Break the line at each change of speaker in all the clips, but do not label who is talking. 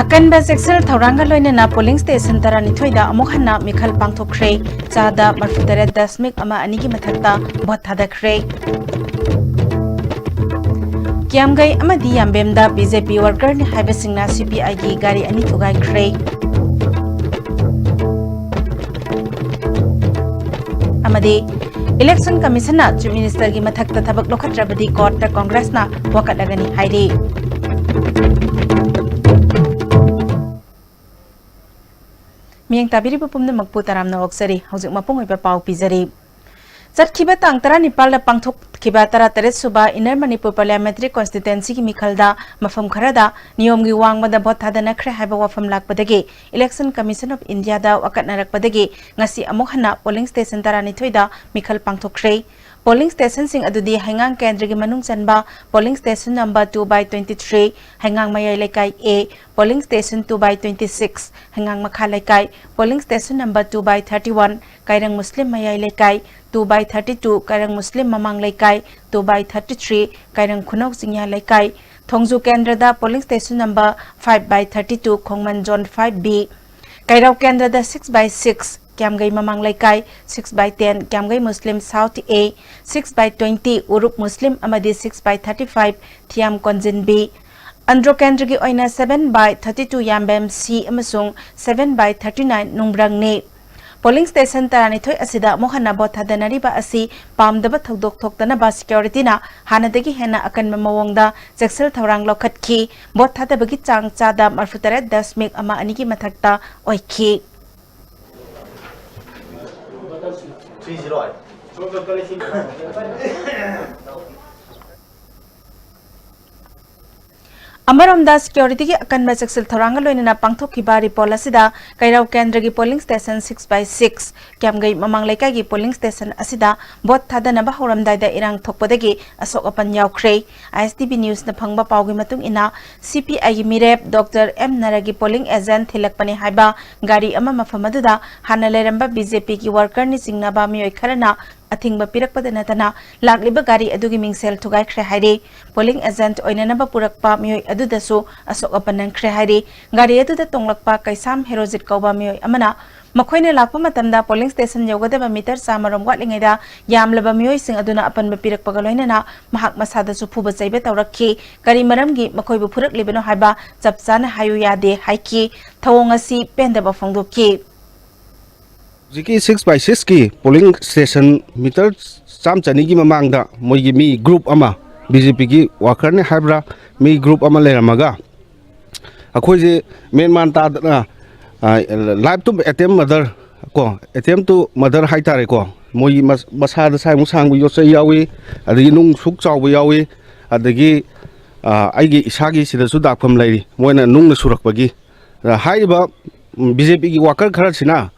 Akan ba Sexel Tauranga Loina polling station Taranitoida Amohana Mikhal Pangtok Kray Chada Marfutare Dasmik Ama Anigi Mathakta Bothada Kray Kiamgai Amadi Yambemda BJP worker ni Haibasingna CPI gi gari ani tugai Kray Amadi Election Commission na Chief Minister gi Mathakta Thabak Lokhatrabadi Court ta Congress na Wakadagani Hairi Miyang tabiri pupumna magputaram na oksari, hauzik mapung ipapau pizari. Zat kiba tang tara nipal na pangthok kiba tara taret suba Inner Manipur Parliamentary Constituency ki mikhalda mafam kharada niyom gi wangmada bot thada nakre haiba wafam lakpadagi Election Commission of India da wakat narakpadagi ngasi amok hana polling station tara nithoida mikhal pangthok kray polling station sing adudi hangang kendra gi manung chanba polling station number 2/23 hangang mayai laikai A polling station 2/26 hangang makha laikai polling station number 2/31 kairang muslim mayai laikai 2/32 kairang muslim mamang laikai 2/33 kairang khunok singya laikai thongju kendra da polling station number 5/32 khongman zone 5B kairau kendra da 6/6 Kiamgai Mamang Laikai 6/10 Kiamgai Muslim South A 6/20 Uruk Muslim Amadi 6/35 Thiam Konjin B Andro Kendra gi oina 7/32 Yambem C amasung 7/39 Nungbrang ne Polling station tarani thoi asida mohana bothadanari ba asi pamdaba thodok thoktana ba security na hanadagi hena akan mamawongda jaksel thorang lokhat ki bothadabagi chang chada marfutare 10 ama anigi mathakta oiki Amaramda security ki akan majaksel thoranga loina pangthok ki bari polasida kairau kendra gi polling station 6/6 Kiamgai mamang laikai gi polling station asida bot thadana ba horamdai da irang thokpadagi asok apan yaukhrei ISTV news na phangba pawgi matung ina CPI gi mirep Dr M Naragi polling agent thilakpani haiba gari ama mafamaduda hana leramba BJP ki worker ni singnaba mioi kharana Athing bapirakpada natana lagliba gari adugi mingsel thugai khre hairi polling agent oinanaba purakpa mioi adudasu asok apanang khre hairi gari aduda tonglakpa kaisam herojit kauba mioi amana makhoina lakpa matamda polling station yogadaba meter samarom watlingaida yamlaba mioi sing aduna apan bapirakpa galoinana mahak masada su phuba chaiba tawrakhi gari maramgi makhoibu phurak libeno haiba chapchana hayu yade haiki thawongasi pendaba phongdoki
Jiki 6/6 ki polling station meter cham chani gi mamangda moigi mi group ama BJP ki worker ne habra mi group ama leramaga akhoi je main man ta live to attempt mother ko attempt to mother haitare ko moi masa da sai musang yo sai yawi adagi nung suk chaw bu yawi adagi aigi isagi sida su dakpham lairi moina nung na surakpagi haiba BJP ki worker khara sina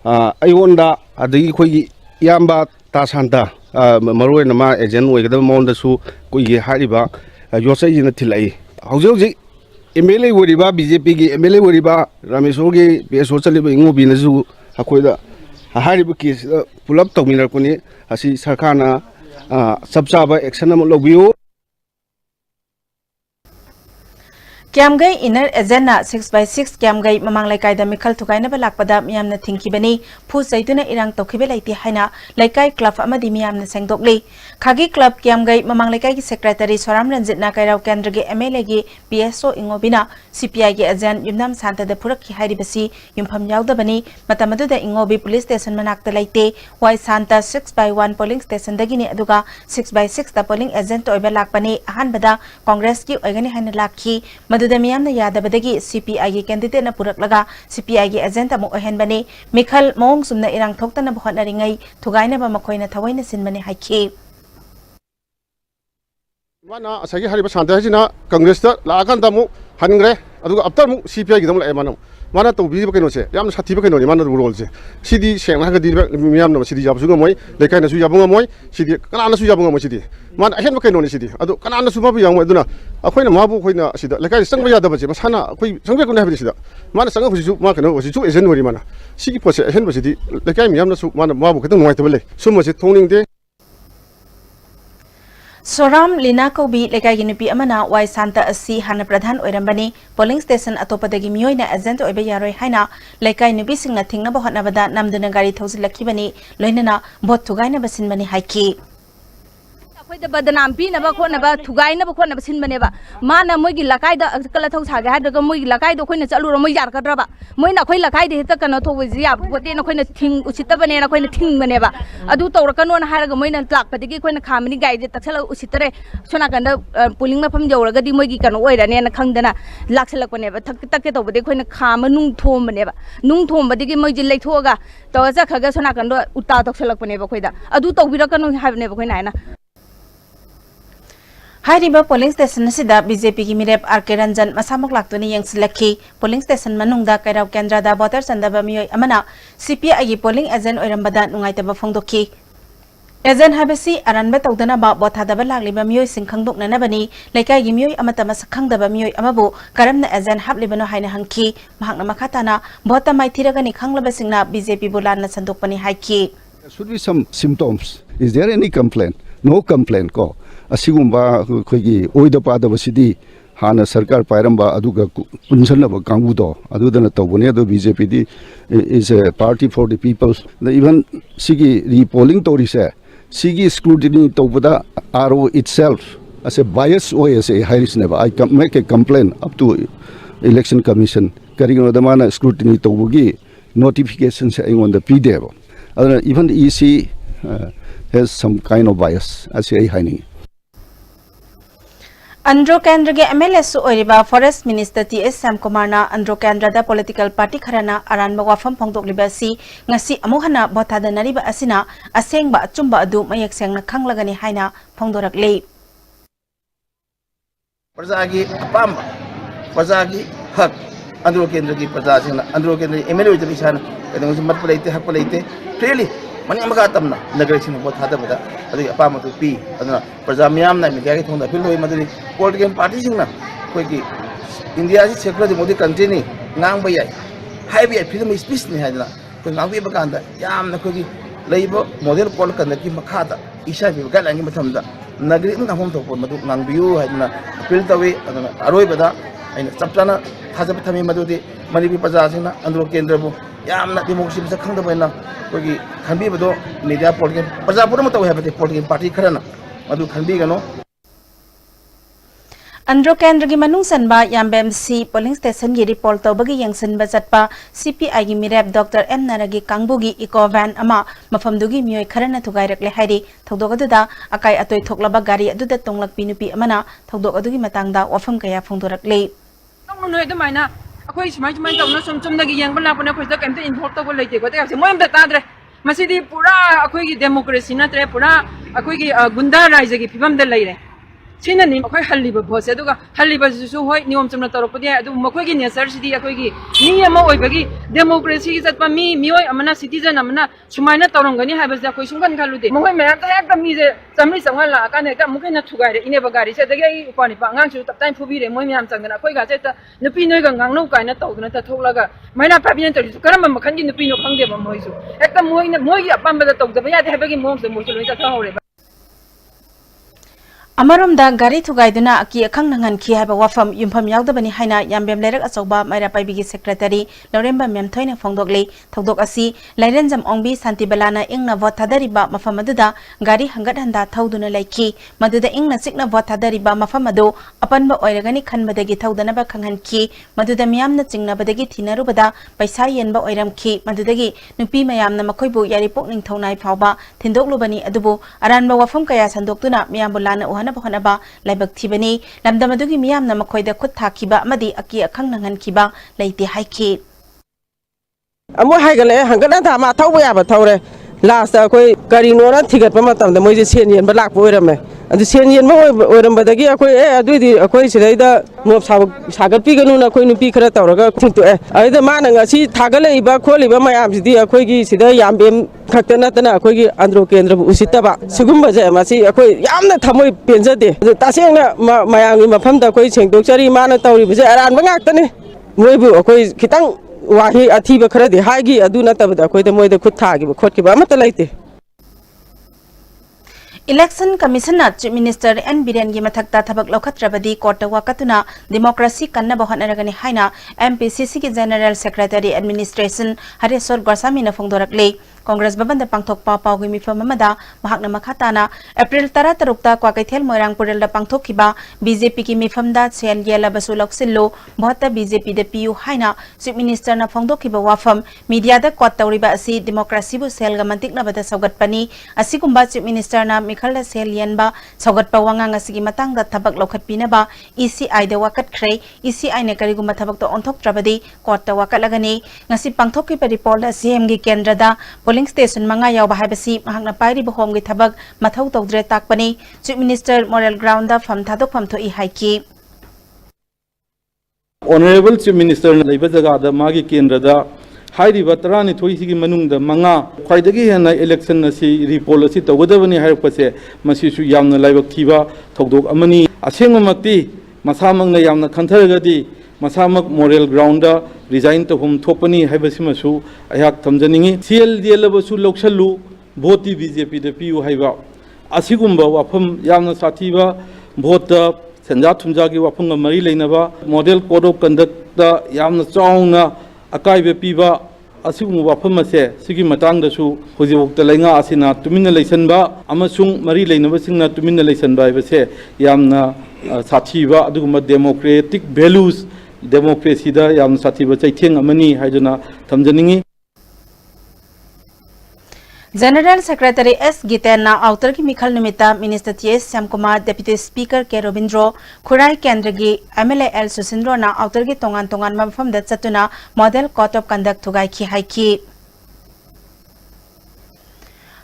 Ayonda adagi khoi yamba ta santa maroi nama agent oigada monda su koi hariba yosai jina thilai hauji hauji MLA woriba BJP gi MLA woriba Rameswar gi PSO chaliba ingobi na su akoida hariba ki pulap tawminar kuni asi sarkana sabsaba action am lobiyo
Kiamgai inner agenda 6/6 Kiamgai mamang laikai da mikhal thukai na balakpada miyamna thingkibani phu saituna irang tokhibe laiti haina laikai club amadi miyamna sengdokli khagi club Kiamgai mamang laikai ki secretary Soram Ranjit na kairau kendra gi MLA gi PSO ingobina CPI gi agent yumnam santa da phurak ki hairi basi yumpham yaudabani matamadu da ingobi police station manakta laite wai santa 6/1 polling station dagi ni aduga 6/6 da polling agent oiba lakpani ahan bada congress ki oigani haina lakhi da miyamna yadabadagi CPI gi candidate na puraklaga CPI gi agent amu ohenbani mikhal mong sumna irang thoktana bhotna ringai thugaina ba makhoina thawaina sinbani haikhi
mana asagi hariba santa hajina congress ta laakan damu hangre aduga after mu CPI gi damu la emana mana to bi ba keno se yam sathi ba keno ni mana role se sidi sengna ga di miyam na sidi jab su ga moy lekai na su jab ga moy sidi kana na su jab ga moy sidi mana ahen ba keno ni sidi adu kana na su ma bi yang aduna akoina mabu khoina sida lekai sangba ya da ba je masana akoi sangbe ko na habdi sida mana sanga hu ma keno hu su ejen wori mana sigi pose ahen ba sidi lekai miyam na su mana mabu ka tong noi ta bale su ma se thongning de
Soram Lina Kobi lekai ginupi amana wai Santa asi hana pradhan oirambani polling station atopadagi mioi na agent oibe yaroi haina lekai nupi singna thingna ba hotnabada namduna gari thausilakibani loinana bot thugaina basinbani haiki
अखोइद बदनाम पीनब खोनब थुगाइनब खोनब सिनबनेबा माना मोइगी लकाइद कला थौ सागे हादग मोइगी लकाइद खोइन चलुर मोइ यारकद्रबा Moina खोइ लकाइद हेत कनो थोबजि या पोते न खोइन थिंग उसितबने न खोइन थिंगबनेबा अदु तौरकनो न हारग मोइना लाकपदिगी खोइन खामनि गाइदे तक्सल उसितरे सोना कंद पुलिंग मफम जौरगदि मोइगी कनो ओइरने न खंगदना लाक्सलकबनेबा थक तक तौबदे खोइन खाम नुंग थोमबनेबा नुंग थोमबदिगी मोइजि लेथोगा तौजा खगा सोना कंद उता तक्सलकबनेबा खोइदा अदु तौबिरकनो हाबनेबा खोइन हायना Hairiba polling station sida BJP ki mirep RK Ranjan masamok laktuni yang silaki polling station manungda kairau kendra da voter sandaba miyoi amana CPI gi polling agent oirambada nungaitaba phongdoki agent habasi aranba tawdana ba bothadaba lagliba miyoi singkhangdok nanabani laikai gi miyoi amata masakhangdaba miyoi amabu karamna agent hablibano haina hangki mahakna makhatana bota maithiragani khanglaba singna BJP bulanna sandokpani haiki.
There should be some symptoms. Is there any complaint? No complaint ko. Asigumba khoigi oida pada basidi hana sarkar pairamba aduga punsanna ba kangudo adudana tawbone ado BJP di is a party for the people. Even sigi repolling tori se sigi scrutiny tawbada RO itself as a bias way as a high never I can make a complaint up to election commission karingo damana scrutiny tawbugi notifications on the pdf. Even the EC has some kind of bias as a high.
Andro Kendra ge MLA su oiriba Forest Minister TS Sam Kumarna Andro Kendra da political party kharana aran ba wafam phongdok libasi ngasi amuhana bothada nariba asina asengba achumba adu mayak sengna khanglagani haina phongdorak le
प्रजागी अपाम प्रजागी हक अंदरो केंद्र की प्रजा सिंह अंदरो केंद्र MLA होते बिसान कदम से मत पलेते हक पलेते freely money मगा तमना नगर सिंह बहुत हादा बदा अदि अपाम तो पी अदना प्रजा मियाम ना मीडिया के थोंदा फिल होई मदरी पॉलिटिकल पार्टी सिंह ना कोई की इंडिया से सेकुलर मोदी कंट्री नि ngang ba yai hai bi freedom of speech ni haidna ko ngang bi baganda yam na ko gi leibo model pol kan ki makhada isa bi ga langi mathamda nagri ng hom thok madu ngang biu haidna appeal tawi adana aroi bada aina chapchana thajab thami madudi manipur praja singna andro kendra bu yamna democracy sa khangda baina ko gi khanbi bado media political praja pura mataw habate political party kharana madu khanbi gano
Andro Kendra gi manung sanba yambem si polling station gi report tawbagi yangsan bajatpa CPI gi mirep Dr. M Naragi Kangbugi eco van ama mafamdugi mioi kharana thugairakle hairi thogdok aduda akai atoi thoklaba gari aduda tonglak pinupi amana thogdok adugi matangda wafam kaya phongdorakle
noi da maina akoi smai smai tawna som som dagi yang bala pona khoisa kamte involve tawba leite ko ta moim da tadre masidi pura akoi gi democracy na tre pura akoi gi gunda raija gi phibam da leire China ni akhoi halliba bose aduga halliba su hoi niom chamna taropodi adu makhoi gi nature sidi akhoi gi ni ama oibagi democracy gi zatpa mioi amana citizen amana sumaina tarongani habasa akhoi sungan khalude mohoi mayam ta ekam mi je chamri sangwa la ka ne ka mukhai na thugai re ine bagari se dagi upani pa ngang su taptai phubi re moi myam changna akhoi ga che ta nupi noi ga ngang no kai na tawduna ta thoklaga maina pabien tari su karam makhan gi nupi no khangde ba moi su ekam moi gi apam ba tawda ba ya de habagi mom se moi su loi ta thawre
Amarom da gari thugaiduna aki akhang nangan khi haba wafam yumpham yaudabani haina yambem lerak achoba maira paibigi secretary Loremba memthoina phongdokle thogdok asi lairenjam ongbi santi balana ingna vote thadariba mafam aduda gari hangat handa thauduna laiki maduda ingna sikna vote thadariba mafam adu apanba oiragani khanbadagi thaudana ba khanghan ki maduda miyamna chingna badagi thinarubada paisa yenba oiramki madudagi nupi mayamna makhoibu yari pokning thonai phawba thindoklubani adubu aranba wafam kaya sandoktuna miyambulana Hanaba Laibak Tibani, Lamdamadugi Miam Namakoida Kutakiba, Madi Aki Akangan Kiba, Lady Haiki.
Amo Hagale, Hanganata, Matawaya, Tore, last Karinora, Tigat the Moses Indian Black Woodame, and the Senian Woodam, but I do the Aquated Mobs Saga Piganuna, Queen Picra, to either man and I see Tagale, Bakoli, my arms, the Aquagi, Sida Yambim. Kaktanatana akoigi andro kendra usitaba sugumba je masi akoi yamna thamoi penjade tasengna mayangi mafamda koi sengdokchari mana tawri bje aran bangaktane moibu akoi kitang wahi athiba kharadi haigi aduna tabda akoi de moide khut thagi khotki ba mata laite
Election Commission na Chief Minister N Biren gi mathakta thabak lokhatrabadi court wakatuna democracy kanna bahanaragani haina MPCC ki General Secretary Administration Haresor Gosami na phongdorakle Congress Bhavan da pangthokpa pawgi mifam amada mahakna makhatana April 13 ta Kwakaithel Moirang Purel da pangthokhiba BJP ki mifam da sel yela basu loksillo bhata BJP da PU haina Chief Minister na phongdokhiba wafam media da court tawriba asi democracy bu sel ga mantik na bada saugatpani asigumba Chief Minister na Mikhal sel yenba saugatpa wangang asigi matang da thabak lokhatpinaba ECI da wakat khre ECI ne karigumba thabak to onthok trabadi court ta wakat lagani ngasi pangthokhiba report da CM gi kendra da polling station manga yaw bahai basi mahakna pairi bohom gi thabak mathau tawdre takpani Chief Minister moral ground da fam thadok fam tho I haiki
Honorable Chief Minister leiba jaga da magi kendra da hairi batrani thoi sigi manung da manga khwaidagi hena election asi report asi tawgadabani hairpase masi su yamna laibak thiba thogdok amani asengmakti masamangna yamna khantaragadi masamak moral ground da resign to hum thopani haibasimasu ayak thamjaningi CL delabasu loksallu voti BJP da PU haiba asigumba wafam yamna sathiba vota senja thumjagi wafam mari leinaba model code of conduct da yamna chaungna akaibe piba asigumba wafam ase sigi matang da su hojibok talainga asina tumina leisanba amasung mari leinaba singna tumina leisanba ibase yamna sathiba aduguma democratic values democracy da yam sathiba chaitheng amani haiduna thamjaningi
General Secretary S Gitena outer ki Mikhal nimita Minister TS Samkumar Deputy Speaker K Robindro Khurai Kendra gi MLA L Susindro na outer ki tongan mafam da chatuna model code of conduct thugai ki haiki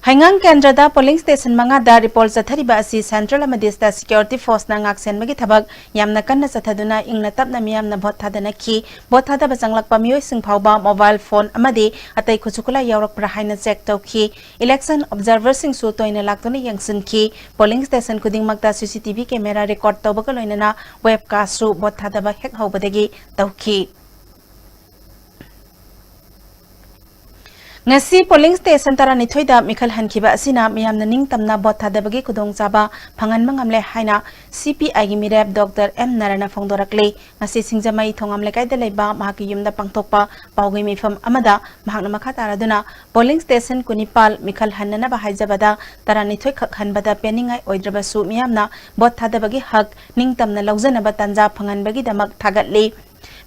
Hangang Kendra da polling station manga da report sathariba asi Central Amadista Security Force na ngak sen magi thabak yamna kanna sathaduna ingna tapna miyamna vote thadana ki vote thada basanglak pamioi singphauba mobile phone amadi atai khusukula yawrak pra haina check tawki election observer sing su toina laktoni yangsin ki polling station kuding makta CCTV camera record tawbaga loinana webcast su vote thada ba hek haubadagi tawki Ngasi polling station tara ni thoida Mikhal hankiba asina miyamna ningtamna bot thadabagi kudong chaba phangan mangamle haina CPI gi mirep Dr M Narana phongdorakle ngasi singjamai thongamle kaida leiba mahaki yumda pangthokpa pawgi mifam amada mahakna makha taraduna polling station kunipal Mikhal hannana ba haijabada tara ni thoi khakhanbada peningai oidrabasu miyamna bot thadabagi hak ningtamna lawjanaba tanja phanganbagi damak thagatli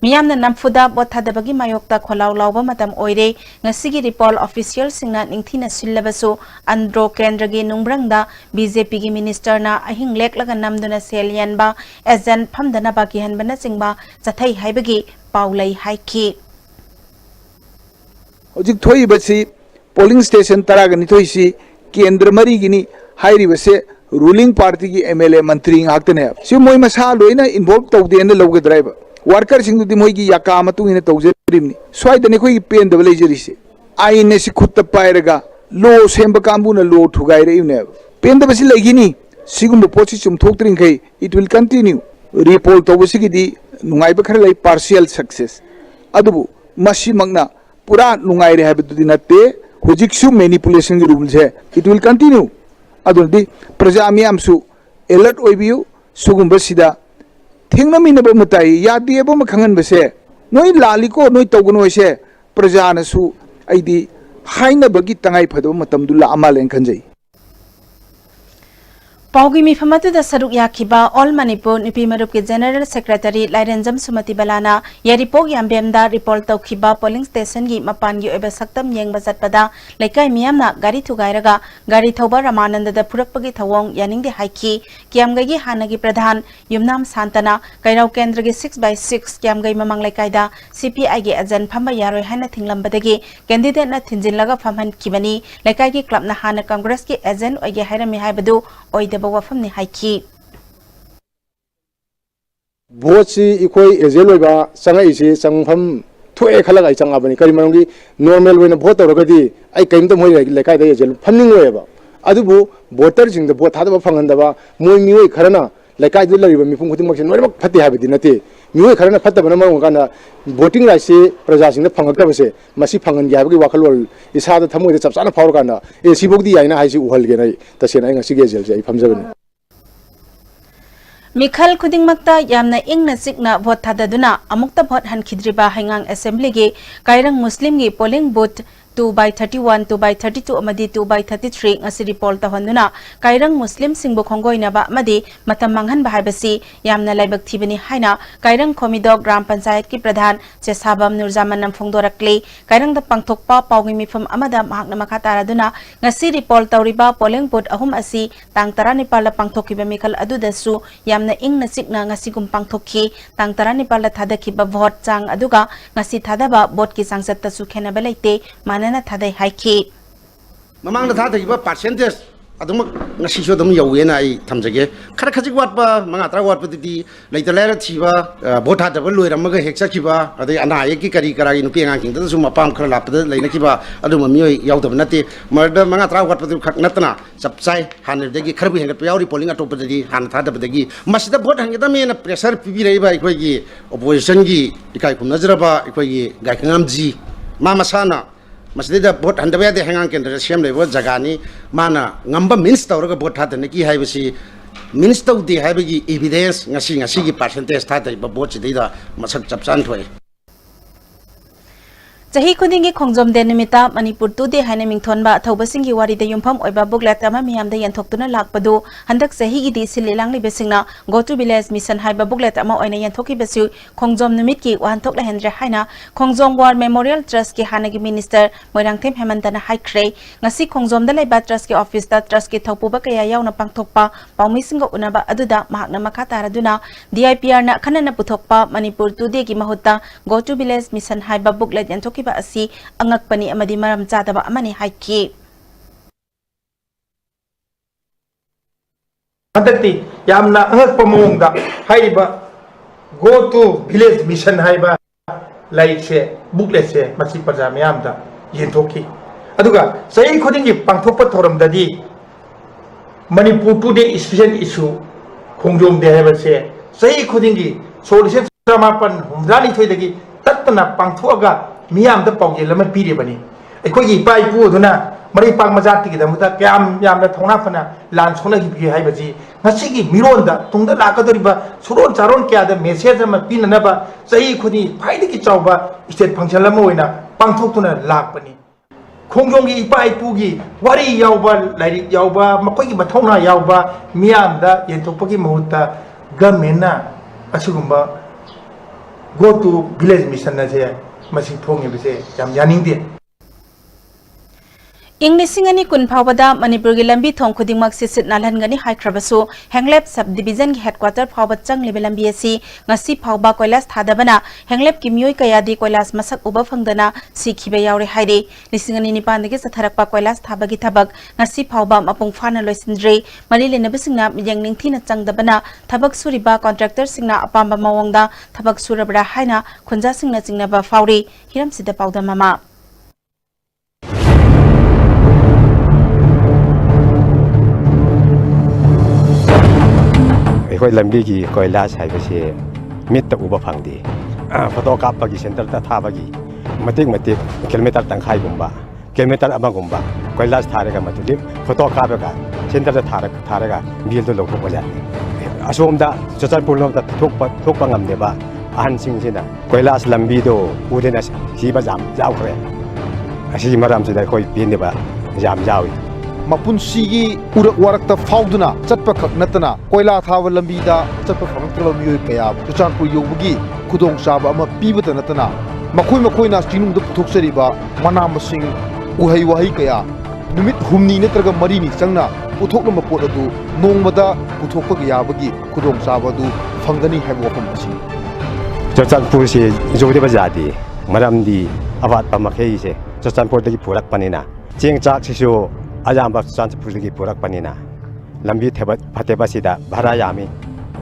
Miyamna namfuda bothadabagi mayokta kholaw lawba matam oire ngasigi report official singna ningthina sillabasu andro kendragi nungbrangda BJP gi minister na ahing leklaga namduna selyanba agent phamdana baki hanbana chingba chathai haibagi paulai haiki
Hojik thoi basi polling station taragani thoisi kendra mari gini hairi base ruling party gi MLA mantri ngaktene si moi masa loina involve tawde na lawga driver worker sing di moigi yakama tu ina tawjerimni swaidane khoi pen da lejerise aine si khutta pairaga lo semba kambuna lo thugai re ne pen da basi legini sigum pochi chum thoktring kai it will continue report to basi di nungai ba khara lai partial success adubu masi magna pura nungai re habitu dinate hojik su manipulation gi rules hai it will continue adu di praja miam su alert oibiu sugum basida Thingnaminaba mutai yadieba makhangan base noi laliko noi tawgno se prajana su aidi haina bagi tangai phado matamdula amalen khanjai
Paugi mi famatu da saruk yakiba All Manipur Nipi Marup ke General Secretary Lairenjam Sumati Balana yaripog yambem da report tawkiba polling station gi mapan gi oiba saktam yengba zatpada laikai miyamna gari thugairaga gari thoba Ramananda da purakpagi thawong yaningde haiki kiamgai gi hanagi pradhan Yumnam Santana kairau kendra gi 6/6 kiamgai mamang laikai da CPI gi agent phamba yaroi haina thinglambadagi candidate na thinjinlaga phamhan kibani laikai gi club na hana Congress gi agent oige hairami haibadu oida wafam ni haiki
Vote ikoi ezelo ba sanga isi sangpham thue khalaga changa bani kari mangi normal wena vote oragadi ai kaimta moi lekai da ezelo phamning weba adubu voter jing da vote hada phanganda ba moi mioi kharana lekai du lariba mifung khuting mak noi mak phati habidi nate मियोय खरना फत्तबना मरम काना voting right से प्रजासिंग फंगक्तबसे मसी फंगन याबगी वाखलोल इसादा थमोय चपचाना फावर काना ए सिबोगदी याइना हाइसि उहल गे नै तसेना ngasi ge jel jai famjabani
Mikhal khudingmakta yamna ingna sikna vote thadaduna amukta vote hankhidriba hangang assembly ge kairang muslim gi polling booth 2/31 2/32 amadi 2/33 ngasiri poll tahonduna kairang muslim singbu khongoina ba amadi matam manghan ba haibasi yamna laibak thibani haina kairang khomidok gram panchayat ki pradhan chesabam nurjaman nam phongdorakle kairang da pangthokpa pawgi mifam amada mahakna makha taraduna ngasiri poll tawriba polling booth ahum asi tang 19 la pangthokiba mikhal adudasu yamna ingna sikna ngasigum pangthokhi tang 19 la thadakhiba vote chang aduga ngasi thadaba vote ki sangsat ta su khena belaite manana thadai haiki
mamang da thada iba percentage adum ngasi so dum yawena ai thamjage khara khajik wat ba manga tra wat pati leita lera thiba vote hada ba loiram ga heksa khiba adai ana ye ki kari karagi nupi nga king da su mapam khara lapda leina khiba adum mioi yawdab nate marda manga tra wat pati khak natna sapsai haner degi kharbi hengat yauri polling atop degi han thada degi masida vote hangeda mena pressure pibi rei ba ikoi gi opposition gi ikai kum najraba ikoi gi gaikangam ji ma masana masjid vote handaba de hangang kendra siam lebo jagani mana ngamba means tawraga vote hadane ki haibasi means taw de haibagi evidence ngasi gi percentage thada ba vote chida masak chapchan thoi
Jahi khudingi khongjom de nimita Manipur tu de haina mingthonba thaubasingi wari de yumpham oiba booklet ama miyam de yanthokuna lakpadu handak jahi gi di sililang li besingna go to village mission haiba booklet ama oina yanthoki besu khongjom nimit ki wanthok la hendra haina khongjom war memorial trust ki hanagi minister moirangthem hemantana haikre ngasi khongjom da laiba trust ki office da trust ki thaupuba kaya yauna pangthokpa paumi singo unaba aduda mahakna makha taraduna DIPR na khanana puthokpa Manipur tu de ki mahutta go to village mission haiba booklet yanthoki ba asi angakpani amadi maram chadaba amani haiki
hadati yamna angakpa mongda haiba go to village mission haiba like se booklet se masi paja mayamda yenthoki aduga sai khodingi pangthokpa thoram dadi Manipur today special issue khongjom de haiba se sai khodingi solution samapan humdani thoidagi tatna pangthoga miyam da pawje lama pire bani ekoi gi pai pu duna mari pang majat ki da muta kyam yam na thona fana lan sona gi bi hai baji ngasi gi miron da tungda la ka dori ba suron charon kya da message ma pin na ba sai khudi phai di ki chawba state function lama oina pangthok tuna lak bani khongjong gi pai pu gi wari yawba lairi yawba makoi gi bathona yawba miyam da yenthok gi mahuta government na asugumba go to village mission na je masih thongi bise jam yaning de
Inglisingani kun phawada Manipur gi lambi thong khudingmak sisit nalhangani haikrabasu Henglep subdivision gi headquarter phawat chang level lambi asi ngasi phawba koilas thadabana Henglep ki mioi kayadi koilas masak uba phangdana sikhibe yaure haire lisingani nipan degi satharakpa koilas thabagi thabak ngasi phawba mapung phana loisindre mari lenabisingna miyang ningthina changdabana thabak suriba contractor singna apamba mawongda thabak surabra haina khunja singna chingnaba fauri hiram sida pawda mama
koi lambi gi koilas hai base mit ta uba phangdi photo kap bagi center ta tha bagi matik kilometer tangkhai gumba kilometer ama gumba koilas thare ga matuli photo kap ga center ta thare ga bil to lokho bola asom da chachar pulnom ta thok pa ngam de ba an sing sina koilas lambi do udena si ba jam jaw khre asi maram se da koi pin de ba jam jawi
mapunsigi urak warakta fauduna chatpa khak natana koila thawa lambida chatpa phangtro mioi kaya chuchanpur yobugi khudong chaba ama pibata natana makhoi na chinung da puthoksariba mana masing uhai wahi kaya numit humni natraga mari ni changna puthokna mapot adu nongmada puthokpa yabagi khudong chaba du phangani haibo wafam asi
chuchanpur se jode ba jadi maramdi awat pa makhei se chuchanpur dagi purak panina cheng chak sisu ajamba Chanchapur gi purak panina lambi thebat phateba sida bhara yami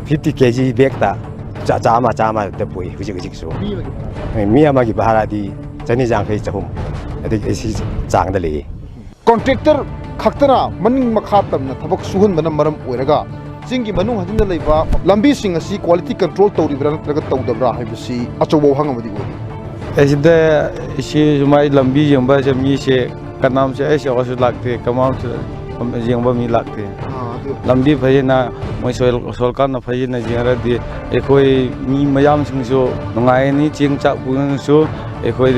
50 kg bag ta chama de pui hujik so mi ama gi bhara di chani jang khai chahum adi esi chang da le
contractor khaktara maning makha tamna thabak suhun bana maram oiraga चिंगी मनुंग हजिन लेबा लंबी सिंग असी quality control तौरिब्रा नत्रगा तौदब्रा हाइबसी अचौबो हंगमदि ओइ
ऐसे इसी जुमाई लंबी जंबा जमी से कनाम से ऐसे औसत लगते कमाम से जंबा मी लगते लंबी फजना मैं सोलका न फजना जंगरदी एकोई मी मयाम सिंसो नुंगायनी चिंग चाक बुंसो एकोई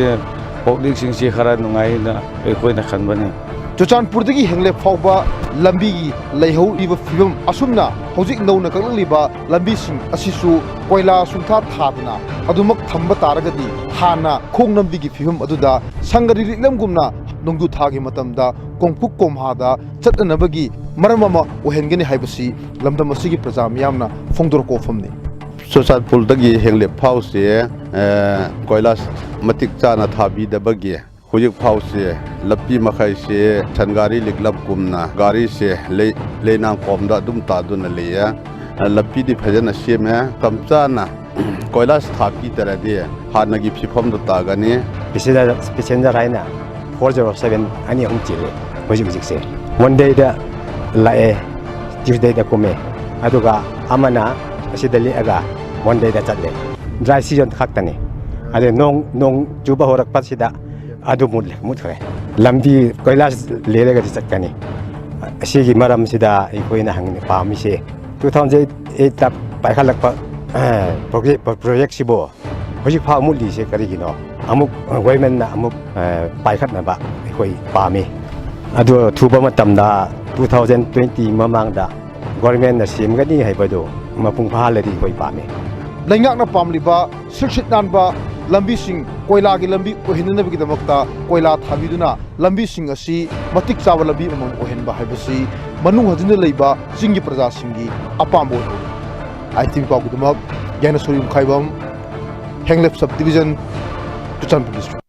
पब्लिक सिंसी खरा नुंगायना एकोई न खनबने
चुरचानपुरदगी हेंगले फाउबा लंबी लेहौ इबा फिबम असुमना हौजिक नौना कललिबा लंबी सिंग असिसु कोयला सुंथा थादना अदुमक थंबा तारगदी हाना खोंगनंबीगी फिबम अदुदा संगरि रिलमगुमना नोंदु थागी मतमदा कोंफुक कोमहादा चतनबगी मरममा ओहेनगनी हाइबसी लमदम असिगी प्रजा मियामना फोंदोर कोफमनी
चुरचानपुरदगी हेंगले फाउसे कोयला मतिक चाना थाबीदबगी हुजिक फाउसे लपी मखै से छनगारी लिगलब गुमना गाड़ी से लेना कोमदा दुम तादुन लेया लपी दी फजन सेमे कमचाना कोयला स्थापी तरदे हानगी फिफम दो तागने
पैसेंजर है ना 407 अनि हम चिले हुजिक से मंडे दा लाए ट्यूसडे दा कोमे अदुगा अमना असिदली अगा मंडे दा चले ड्राई सीजन खक्तने अदे नोंग जुबा होरक पसिदा अदु मुथरे लंबी कैलाश लेरगा चटकनी असिगी मरम सिदा इकोइना हंगने पामिसे 2008 ता पाइखलक प्रोजेक्ट सिबो होजि फा मुली से करिगिनो अमुक गवर्नमेंट ना अमुक पाइखतनबा इकोइ पामी अदु थुबा मतमदा 2020 ममांगदा गवर्नमेंट ना सेमगनी हाइबदो मपुंग फालदि इकोइ पामी
लैंगाकना पामलिबा सिरसित नानबा लंबी सिंग कोयला की लंबी ओहिननबगीदमक्ता कोयला थाबीदुना लंबी सिंग असी मतिक चावा लंबी अमम ओहिनबा हाइबसी मनुंग हजिन लेबा चिंगी प्रजा सिंगी अपामबो आईटीवी पाउगुदमक यानसोरिम खाइबम Henglep sub division Churachandpur district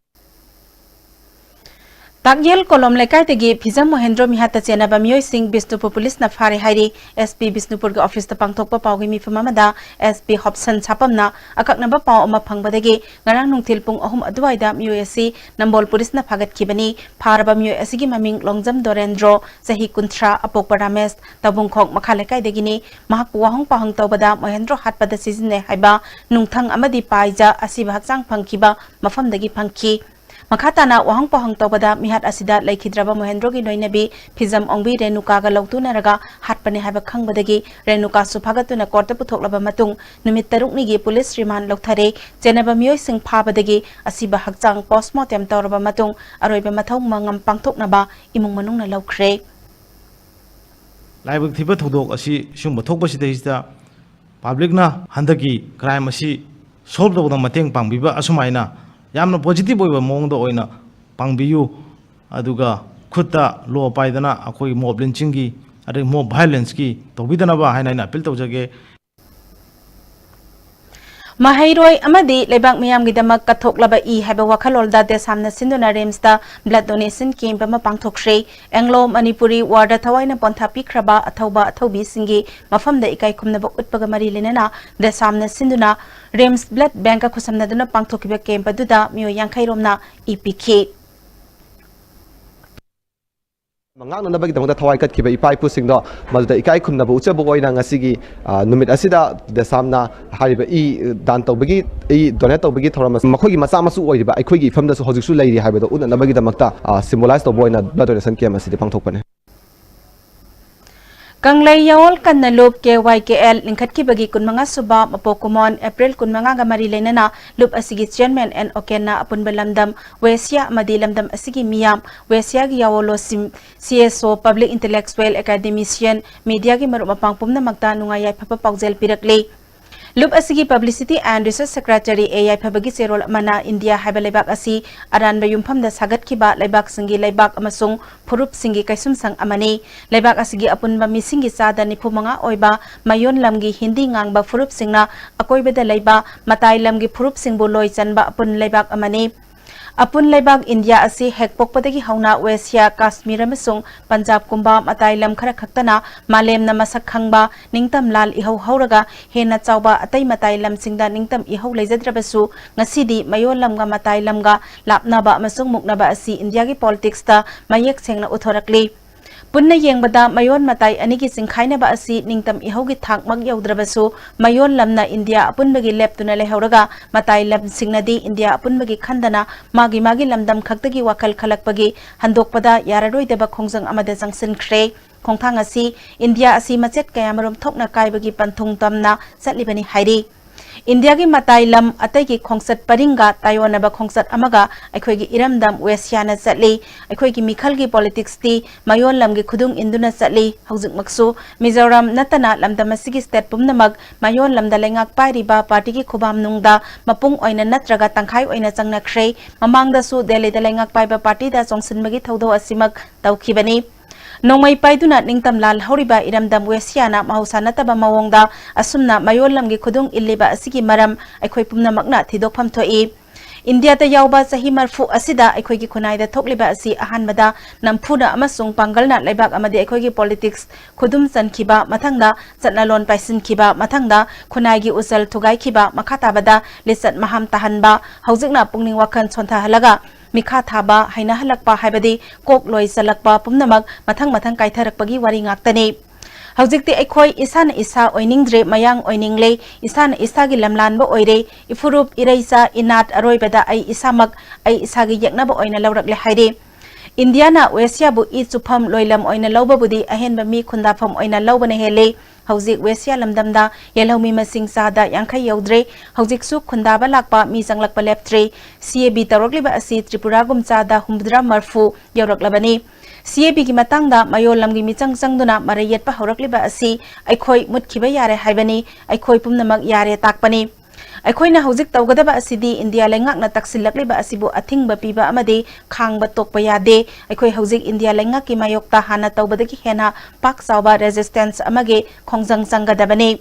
ताकयल कोलम लेकाइतगी फिजम महेंद्र मिहाता चेनाबा मियोय सिंह बिष्णुपुर पुलिस ना फारे हाइरी एसपी बिष्णुपुर के ऑफिस ता पांगथोकपा पाउगी मिफमदा एसपी हॉपसन छापमना अककनबा पाउ अमा फंगबदगी ngarang nungthil pung 3 aduwaida miyoy asi nambol police ना फागतखिबनी फारबा मियोय असिगी ममिंग लोंगजम दोरेंद्रो सही कुंथ्रा अपोकपा रामेश तबुंखोक मखा लेकाइदगिनी महक वाहंग पाहंग तौबदा महेंद्र हाटपदा सिजने हाइबा नुंगथंग अमदी पाइजा असिबा हक्चांग फंगखिबा मफमदगी फंगखि मखाताना वाहंग पहंग तौबदा मिहात असिदा लेखिद्रबा महेंद्र की नोइनबी फिजम ओंबी रेणुका गा लौतुनरगा हाटपने हाइबा खंगबदगी रेणुका सुफागतुना कोर्ट पुथोकलबा मतुंग नुमित तरुकनिगी पुलिस रिमांड लौथरे चेनबा मियोय सिंह फाबदगी असिबा हक्चांग पोस्टमार्टम तौरबा मतुंग अरोइबा मथौ मंगम पांगथोकनबा इमुंग मनुंगना लौखरे
लाइबक थिबा थौदोक असि सुंब थोकबसिदैसिदा पब्लिकना हंदकी क्राइम असि सोल्व तौबदा मतेंग पांगबिबा असुमाइना यामना पॉजिटिव होइबा मोंगदो ओइना पांगबियु अदुगा खुत्ता लो पाइदना अखोई मॉब लिंचिंग की अरे मॉब वायलेंस की तौबिदनबा हाइना appeal तौजगे
Mahairoy amadi lebak miyam gidamak kathoklaba I haiba wakhalolda desamna sinduna remsta blood donation camp ama pangthokre Anglo Manipuri warda thawaina pontha pikraba athauba athaubi singi mafamda ikai khumnaba utpaga mari lenana desamna sinduna rems blood bank khusamna duna pangthokiba camp aduda miyo yankhairomna ipk
Mangang na bagdang da thawai kat kiba ipai pusing do malda ikai khumna bu ucha boi na ngasigi numit asida desamna hariba I dan tawbagi I donate tawbagi thorama makhogi macha masu oiriba aikhogi famda su hojiksu leiri haiba do unna bagi damakta symbolize to boina blood donation camp asidi pangthokpane
Kanglay Yawol Kannalup KYKL Linkhatkibagi Kunmanga Suba Mapokumon April Kunmanga Gamari Lenana Lup Asigi Chairman and Okena Apun Balamdam Wesia Madilamdam Asigi Miyam Wesia Yawolo CSO Public Intellectual Academician Media Gi Marumapang Pumna Magta Nungaya Papa Pauzel Pirakle Lup Asigi Publicity and Research Secretary AI Pabagi Serol Mana India Habalebak Asi Aran Bayumpam da Sagat Kiba Lebak Singi Lebak Amasung Purup Singi Kaisum Sang Amani Lebak Asigi Apun Bami Singi Sada Nipumanga Oiba Mayon Lamgi Hindi Ngang Ba Purup Singna Akoiba da Leba Matai Lamgi Purup Singbo Loy Chanba Apun Lebak Amani Apun Lebak India Asi Hekpokpadagi Hauna Wesia Kashmir Amasung Punjab Kumba Matai Lam Khara Khaktana Malem na Masak Khangba Ningtam Lal Ihau Hauraga Hena Chauba Atai Matai Lam Singda Ningtam Ihau Leijadrabasu Ngasidi Mayon Lamga Matai Lamga Lapnaba Amasung Muknaba Asi India gi politics ta Mayek Sengna Uthorakli Punna yengbada mayon matai anigi singkhaina ba asi ningtam ihogi thakmak yaudrabasu mayon lamna India apunbagi leptuna lehauraga matai lam singnadi India apunbagi khandana magi lamdam khaktagi wakal khalakpagi handokpada yararoidaba khongjang amada jangsinkhre khongthang asi India asi machet kayamarom thokna kaibagi panthung tamna satlibani hairi India ki matai lam atai ki khongsat paringa tayonaba khongsat amaga akhoi gi iramdam wesiana satli akhoi gi mikhal gi politics ti mayon lam gi khudung induna satli haujuk maksu Mizoram natana lamdam asigi state pumnamag mayon lamda lengak pairiba party ki khubam nungda mapung oina natraga tangkhai oina changna khrei mamangda su Delhi da lengak paiba party da chongsinmagi thodo asimak tawkhibani Nongmai paiduna ningtam lal horiba iramdam wesiana mahusana taba mawongda asumna mayolam gi khudung illiba asigi maram aikhoi pumna makna thidokpham thoi India ta yauba sahi marfu asida aikhoi gi khunai da thokliba asi ahanmada namphuna amasung pangalna laibak amadi aikhoi gi politics khudum sankhiba mathangda chatnalon paisin khiba mathangda khunai gi usal thugai khiba makhata bada lisat maham tahanba haujikna pungning wakhan chontha halaga Mikha thaba haina halakpa haibadi kok loi salakpa pumnamak mathang kaitharakpagi wari ngaktani Haujikti aikhoi isana isa oiningdre mayang oiningle isana isagi lamlanba oire ifurup iraisa inat aroibada ai isamak ai isagi yaknaba oina lawrakle haire Indiana Wesia bu I chupam loilam oina lawba budi ahenba mi khundafam oina lawbana hele Haujik Wesia lamdamda yelhomi masing sada yangkhai yaudre haujik su khundaba lakpa mi janglakpa leptre CAB tarokliba asi Tripura gumchada humdra marfu yawraklabani CAB gi matangda mayolam gi michang changduna marayet pa horakliba asi aikhoi mutkhiba yare haibani aikhoi pumnamak yare takpani Aikoina haujik tawgadaba asidi India lengakna taksilakliba asibu athingba piba amade khangba tokpa yade aikoi haujik India lengak ki mayokta hana tawbadagi hena pak sawba resistance amage khongjang changadabani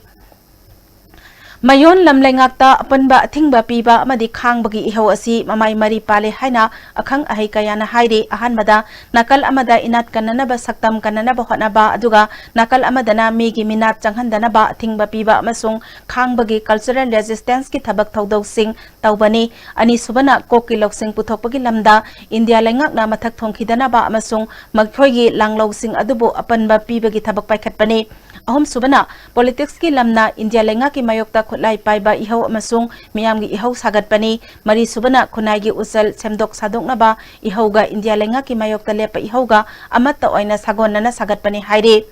Mayon lam lengakta apanba athingba piba amadi khangbagi ihau asi mamai mari pale haina akhang ahai kayana haire ahanmada nakal amada inat kananaba saktam kananaba honaba aduga nakal amadana megi minat changhandanaba athingba piba amasung khangbagi cultural resistance ki thabak thodau sing tawbani ani subana kokki loksing puthokpagi lamda India lengakna mathak thongkhidanaba amasung magthoigi langlo sing adubu apanba pibagi thabak paikhatpani ahum subana politics ki lamna India lenga ki mayokta khutlai paiba ihau amasung miyam gi ihau sagatpani mari subana khunai gi usal semdok sadoknaba ihauga India lenga ki mayokta lepa ihauga amatta oina sagonnana sagatpani haire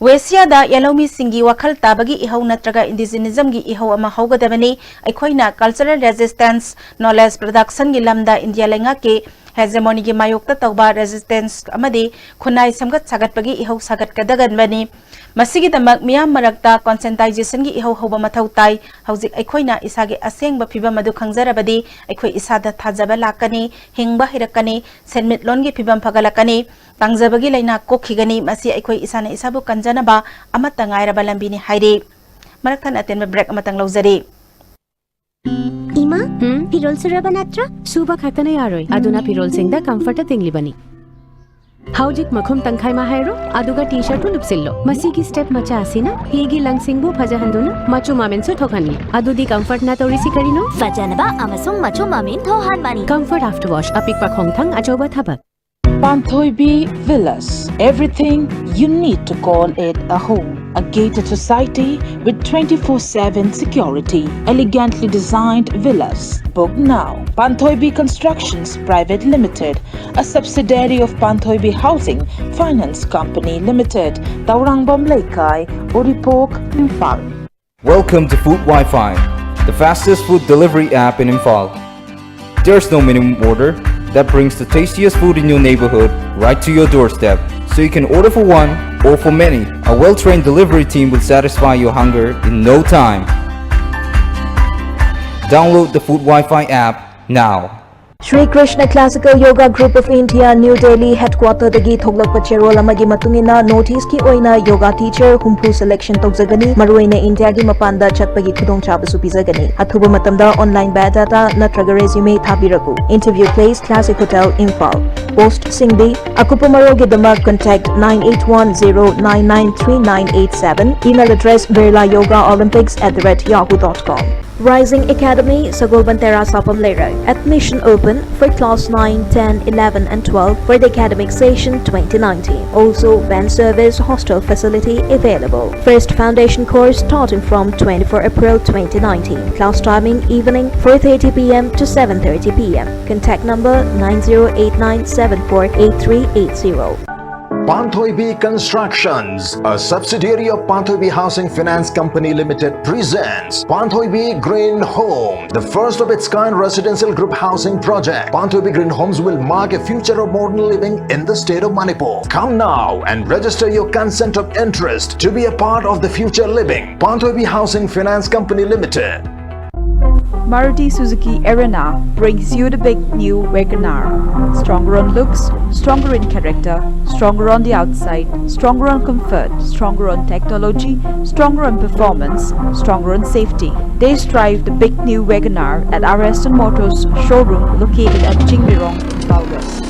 Wesia da yalomi singi wakhal tabagi ihau natraga indigenism gi ihau ama haugadabani aikhoina cultural resistance knowledge production gi lamda India lenga ke hegemony gi mayokta tawba resistance amadi khunai samgat sagatpagi ihau sagat kadaganbani Masigi damak miyam marakta conscientization gi ihau hoba mathau tai haujik aikhoina isagi asengba phiba madu khangjarabadi aikhoi isada thajaba lakani hingba hirakani senmit longi phibam phagalakani tangjabagi laina kokhigani masi aikhoi isana isabu kanjanaba amata ngairaba lambini haire maraktan atenba break amatang lawjari
Ima, pirol suraba natra? Suba khatana yaroi. Aduna pirol singda comfort tinglibani. Haujik makhum tangkhai mahairo aduga t-shirt lupsillo masigi step macha asina higi langsingbu phajahanduna machu mamen su thokhanni adudi comfort na torisi karino
fajanaba amasung machu mamen thohan bani
comfort after wash apikpa khongthang ajoba thabak
Panthoibi Villas. Everything you need to call it a home. A gated society with 24/7 security. Elegantly designed villas. Book now. Panthoibi Constructions Private Limited, a subsidiary of Panthoibi Housing Finance Company Limited, Taurangbam Laikai, Oripok, Imphal.
Welcome to Food Wi-Fi, the fastest food delivery app in Imphal. There's no minimum order. That brings the tastiest food in your neighborhood right to your doorstep, so you can order for one or for many. A well-trained delivery team will satisfy your hunger in no time. Download the Food Wi-Fi app now.
Sri Krishna Classical Yoga Group of India, New Delhi Headquarter dagi thoglakpa cherol amagi matungina notice ki oina yoga teacher humpu selection tawjagani maruina India gi mapanda chatpagi khudong chabasu pizagani athuba matamda online biodata natraga resume thabiraku interview place Classic Hotel Imphal post singdi akupamaro gi damak contact 9810993987 email address berlayogaolympics@yahoo.com Rising Academy, Sagolbantera Sapam Lerai. Admission open for class 9, 10, 11 and 12 for the academic session 2019. Also, van service hostel facility available. First foundation course starting from 24 April 2019. Class timing evening 4:30 p.m. to 7:30 p.m. Contact number 9089748380.
Panthoibi Constructions, a subsidiary of Panthoibi Housing Finance Company Limited, presents Panthoibi Green Home, the first of its kind residential group housing project. Panthoibi Green Homes will mark a future of modern living in the state of Manipur. Come now and register your consent of interest to be a part of the future living. Panthoibi Housing Finance Company Limited.
Maruti Suzuki Arena brings you the big new WagonR. Stronger on looks, stronger in character, stronger on the outside, stronger on comfort, stronger on technology, stronger on performance, stronger on safety. They drive the big new WagonR at our Aston Motors showroom located at Jingbirong, Impal West.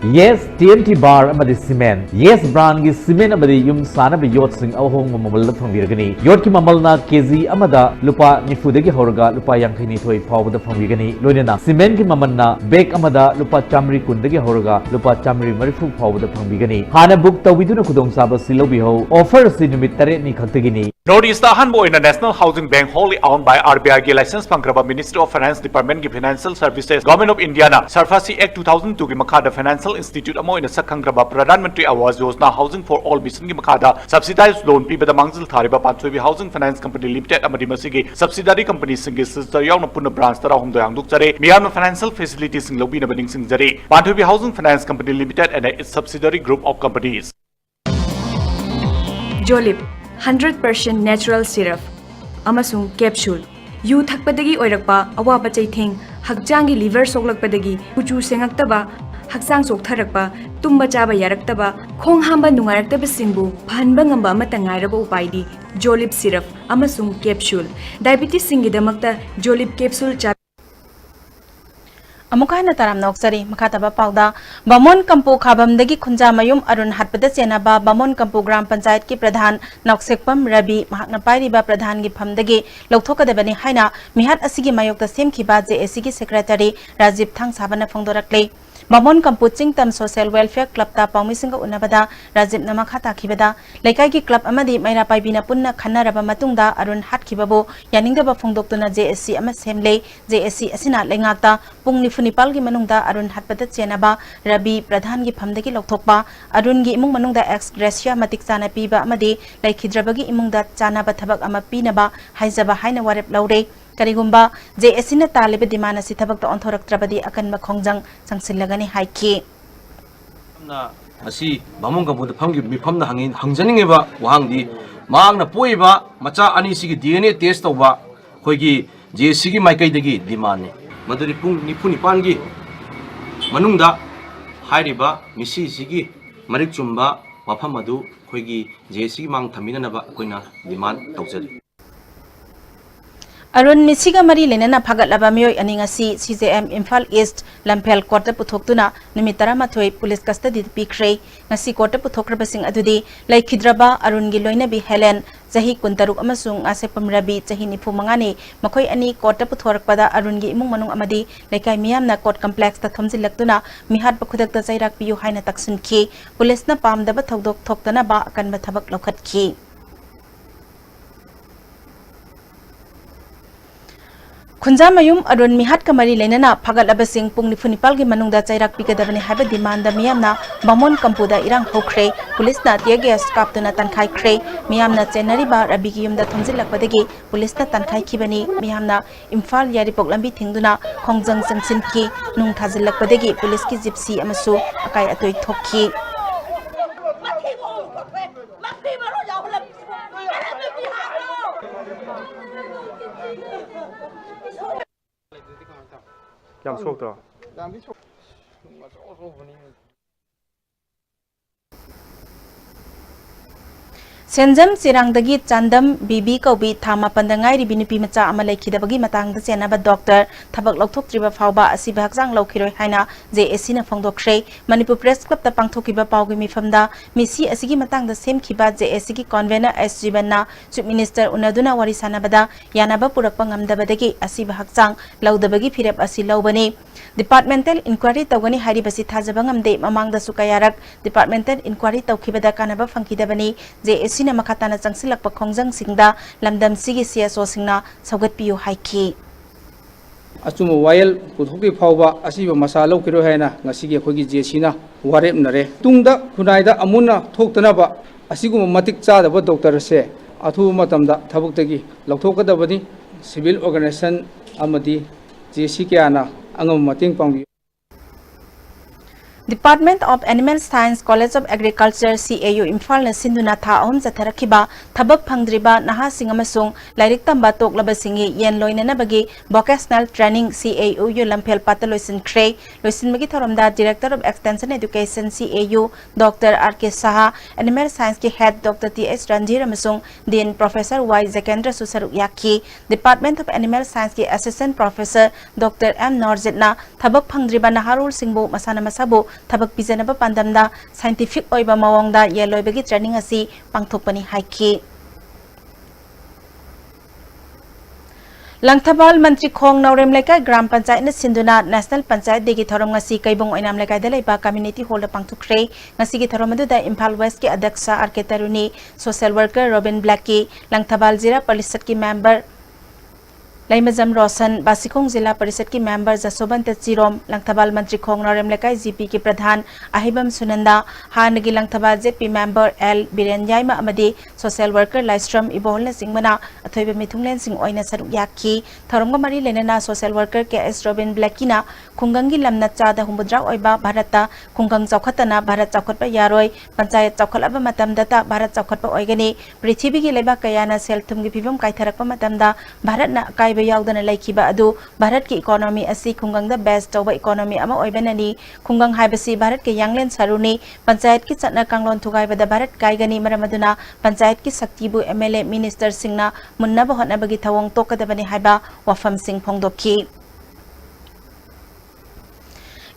Yes TNT bar amadi cement. Yes brand gi cement amadi yum sana bi yot sing ahong mamal da phangirgani. Yot ki mamal na kg amada lupa nifu dagi horga lupa yangkhini thoi phawda phangirgani. Loinena cement ki mamal na bag amada lupa chamri kun dagi horga lupa chamri marifu phawda phangirgani. Hana book tawiduna khudong saba silobi ho. Offer si numit tare ni khagtagini.
Northeast Hanbo in the National Housing Bank wholly owned by RBI ki license pangraba Ministry of Finance Department ki Financial Services Government of India na Sarfasi Act 2002 ki makada Financial Institute amo in the Sakangraba Pradhan Mantri Awas Yojana Housing for All Mission ki makada subsidized loan pi bada mangzil thariba Panthoibi Housing Finance Company Limited amadi masigi subsidiary company singi sister yauna punna branch tara hum doyang duk jare miyamna financial facilities sing lobi na baning sing jare Panthoibi Housing Finance Company Limited and its subsidiary group of companies.
Jolip 100% natural syrup amasung capsule yu thakpadagi oirakpa awaba chaitheng hakjangi liver soklakpadagi kuchu sengaktaba haksang soktharakpa tumba chaba yaraktaba khong hamba nungaraktaba singbu phanba ngamba amata ngairaba upaidi Jolip syrup amasung capsule diabetes singidamakta Jolip capsule cha
Amuka na taram na oksari makataba pauda Bamon Kampu Khabam dagi khunja mayum arun hatpada senaba Bamon Kampu Gram Panchayat ki pradhan Nauksekpam Rabi mahakna pairiba pradhan gi phamdagi lokthokadabani haina mihat asigi mayokta semkhiba JAC ki secretary Rajiv Thang sabana phongdorakle Bamon Kampu Chingtam Social Welfare Club ta pawmisinga unabada Rajiv namakha takhibada laikai ki club amadi maira paibina punna khanaraba matungda arun hatkhibabo yaningdaba phongdoktuna JAC ama semle JAC asina lengakta pungni Funipal gi manungda arun hatpada chenaba Rabi pradhan gi phamdagi lokthokpa arun gi imung manungda ex gratia matik chana piba amadi laikhidrabagi imungda chanaba thabak ama pinaba haijaba haina warep laure karigumba JAC na talibe dimana si thabak to onthoraktrabadi akan makhongjang sangsilagani haiki
na asi Bamon Kampu da phamgi mifamna hangin hangjaningiba wahangdi maangna poiba macha ani sigi DNA test tawba khoigi JAC gi maikaidagi dimane Maduri pung nipuni pangi manungda hairiba misi sigi marik chumba wafam madu khoigi JAC mang thamina naba koina demand tawjari
Arun misiga mari lenana phagat laba miyoi aningasi CJM Imphal East Lampel Quarter Puthoktuna numitara mathoi police custody pikre ngasi quarter puthokrabasing adudi laikhidraba Arun gi loinabi Helen Jahi Kuntaruk amasung Asepam Rabi Jahi Nifu Mangani makhoi ani quarter puthorakpada Arun gi imung manung amadi laikai miyamna court complex ta thamjilaktuna mihat bakhudakta jairak piyu haina taksunki police na pamdaba thodok thoktana ba akan bathabak lokhatki Khunja mayum arun mihat kamari lenana phagat labasing pungni funipal gi manungda chairak pikadabani haba demand da miyamna Bamon Kampu da irang hokre police na tiage kaptuna tankhai kre miyamna chenari ba Rabi gi yumda thamjilakpadagi police na tankhai khibani miyamna Imphal yari poklambi thingduna khongjang sangsinki nung thajilakpadagi police ki gypsy amasu akai atoi thokki
Yang soktra.
Senjam Sirangdagi Chandam Bibi Kobi Thama Pandangai Ribinupi Macha Amaleki Dabagi Matang the Senaba Doctor Tabak Loktok Triba Fauba Asibakzang Lokiro Haina JSina Fongdokre Manipur Press Club the Pangtokiba Paugimi Famda Missy Asigi Matang the same Kiba JSigi Convener S. Jibana Chief Minister Unaduna Warisanabada Yanaba Purapangam Dabadagi Asibakzang Laudabagi Pirep Asilobani Departmental Inquiry Tawani Haribasi Tazabangam de Mamang the Sukayarak Departmental Inquiry Taukibada Kanaba Funkidabani JSC na makatana changsilak pa khongjang singda lamdam sigi CSO singna saugat piu haiki
achumo wayel puthoki phawba asiba masalo kiro haina ngasigi khogi JSC na warep nare tungda khunaida amuna thoktana ba asiguma matik cha da ba doctor se athu matamda thabuktagi lauthokadabani civil organization amadi JSC kyana angam mating pangbi
Department of Animal Science College of Agriculture CAU Imphal na sinduna tha ahom jatharakiba thabak phangdriba naha singamasung lairik tamba toklaba singi yen loinana bagi vocational training CAU yu lamphel pataloisin kre loisin magi thoramda Director of Extension Education CAU Dr. RK Saha Animal Science ki Head Dr. TS Ranjir amasung Dean Professor Y Zakendra Susaruk Yaki Department of Animal Science ki Assistant Professor Dr. M Norzitna thabak phangdriba naharul singbu masana masabu Tabak Pijanaba Pandamda Scientific Oiba Mawangda Yeloibagi Training Asi Pangthopani Haiki Langthabal Mantri Khong Naurem Leka Gram Panchayat na Sinduna National Panchayat Degi Thorom ngasi kaibong oinam Leka Dalaiba Community Hall Pangthukre ngasi gi thorom aduda Imphal West ki Adyaksha RK Taruni Social Worker Robin Blackie Langthabal Zira Parishad ki Member Laimazam Rosan Basikong Zilla Parishad ki member Jasoban Chirom Langthabal Mantri Khong Narem Lekai GP ki Pradhan Ahibam Sunanda Hanagi Langthabal JP member L Birenyaima Amadi Social Worker Laistrom Ibolna Singmana Athoiba Mithunglen Sing Oina Saruk Yaki Tharomga Mari Lenana Social Worker KS Robin Blackina Kungangi Lamna Chada Humudra Oiba Bharata Kungang Chaukhatana Bharat Chaukhatpa Yaroi Panchayat Chaukhalaba Matamdata Bharat Chaukhatpa Oigani Prithibi gi Leba Kayana Selthum gi Pibam Kaitharakpa Matamda Bharatna Kai yaudana laikiba adu Bharat ki economy asi khungang da best over economy ama oibanani khungang haibasi Bharat ke yanglen saruni panchayat ki chatna kanglon thugai bada Bharat kaigani maramaduna panchayat ki saktibu MLA minister singna munna ba hotna bagi thawong tokadabani haiba wafam sing phongdokhi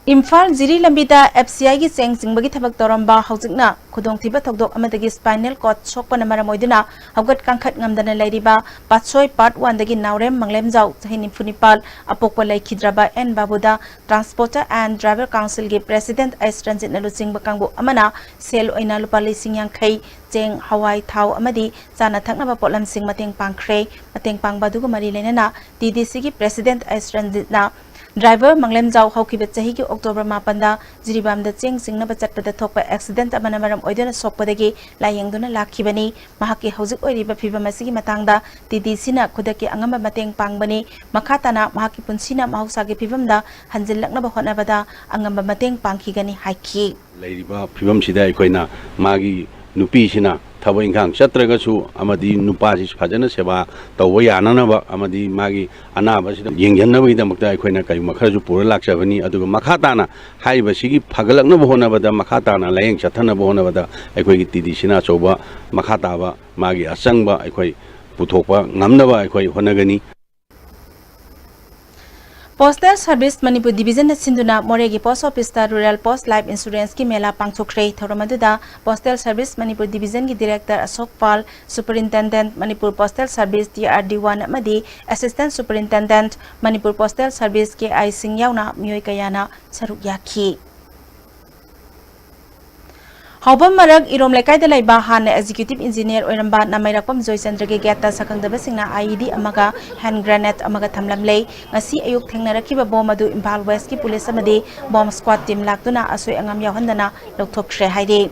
Imphal Jiri Lambida FCI gi seng singbagi thabak toramba haujikna khudong thiba thokdok amadagi spinal cord sokpana maramoiduna hawgat kangkhat ngamdana lairiba Patsoi part 1 dagi Naurem Manglem Jau Jahini Funipal apokpa laikhidraba N Babuda Transporter and Driver Council gi President S Ranjit Nalusing bakangbu amana sel oina lupa lising yang khai jeng hawai thau amadi chana thaknaba potlam sing mateng pangkhre mateng pangbadugu mari lenana DDC gi President S Ranjit na Driver Manglem Jau Haukiba Chahi ki October Mapanda Jiribam da Cheng Singna Bachatpada Thokpa accident amana maram oidana sokpadagi layengduna lakhibani mahaki hauzik oiriba phibam asigi matangda DDC na khudaki angamba mateng pangbani makhatana mahaki punsina mahusagi phibamda hanjillaknaba hotnabada angamba mateng pangkhigani haiki
leiriba phibam sida aikoina magi nupi sina thabo ingkhang chatragasu amadi nupa ji phajana seba tawwa yananaba amadi magi anaba sida yengjannabai damakta aikoina kai makharaju pura lakchabani aduga makhatana haiba sigi phagalaknaba honabada makhatana layeng chathanaba honabada aikoi gi tidi sina choba makhataba magi asangba aikoi puthokpa ngamnaba aikoi honagani
Postal Service Manipur Division na Sinduna Moregi Post Office ta Rural Post Life Insurance ki mela pangchokre thoromaduda Postal Service Manipur Division ki Director Ashok Pal Superintendent Manipur Postal Service DRD1 amadi Assistant Superintendent Manipur Postal Service ki I Singh yauna mioi kayana saruk yakhi Haubam Marag Irom Lekai da Laiba Han Executive Engineer Oiramba Namairakpam Joychandra ge Geta Sakangdaba Singna IED amaga hand grenade amaga thamlam lei ngasi ayuk thengnarakiba bom adu Imphal West ki police amadi bomb squad team laktuna asoi angam yawhandana lokthokre haide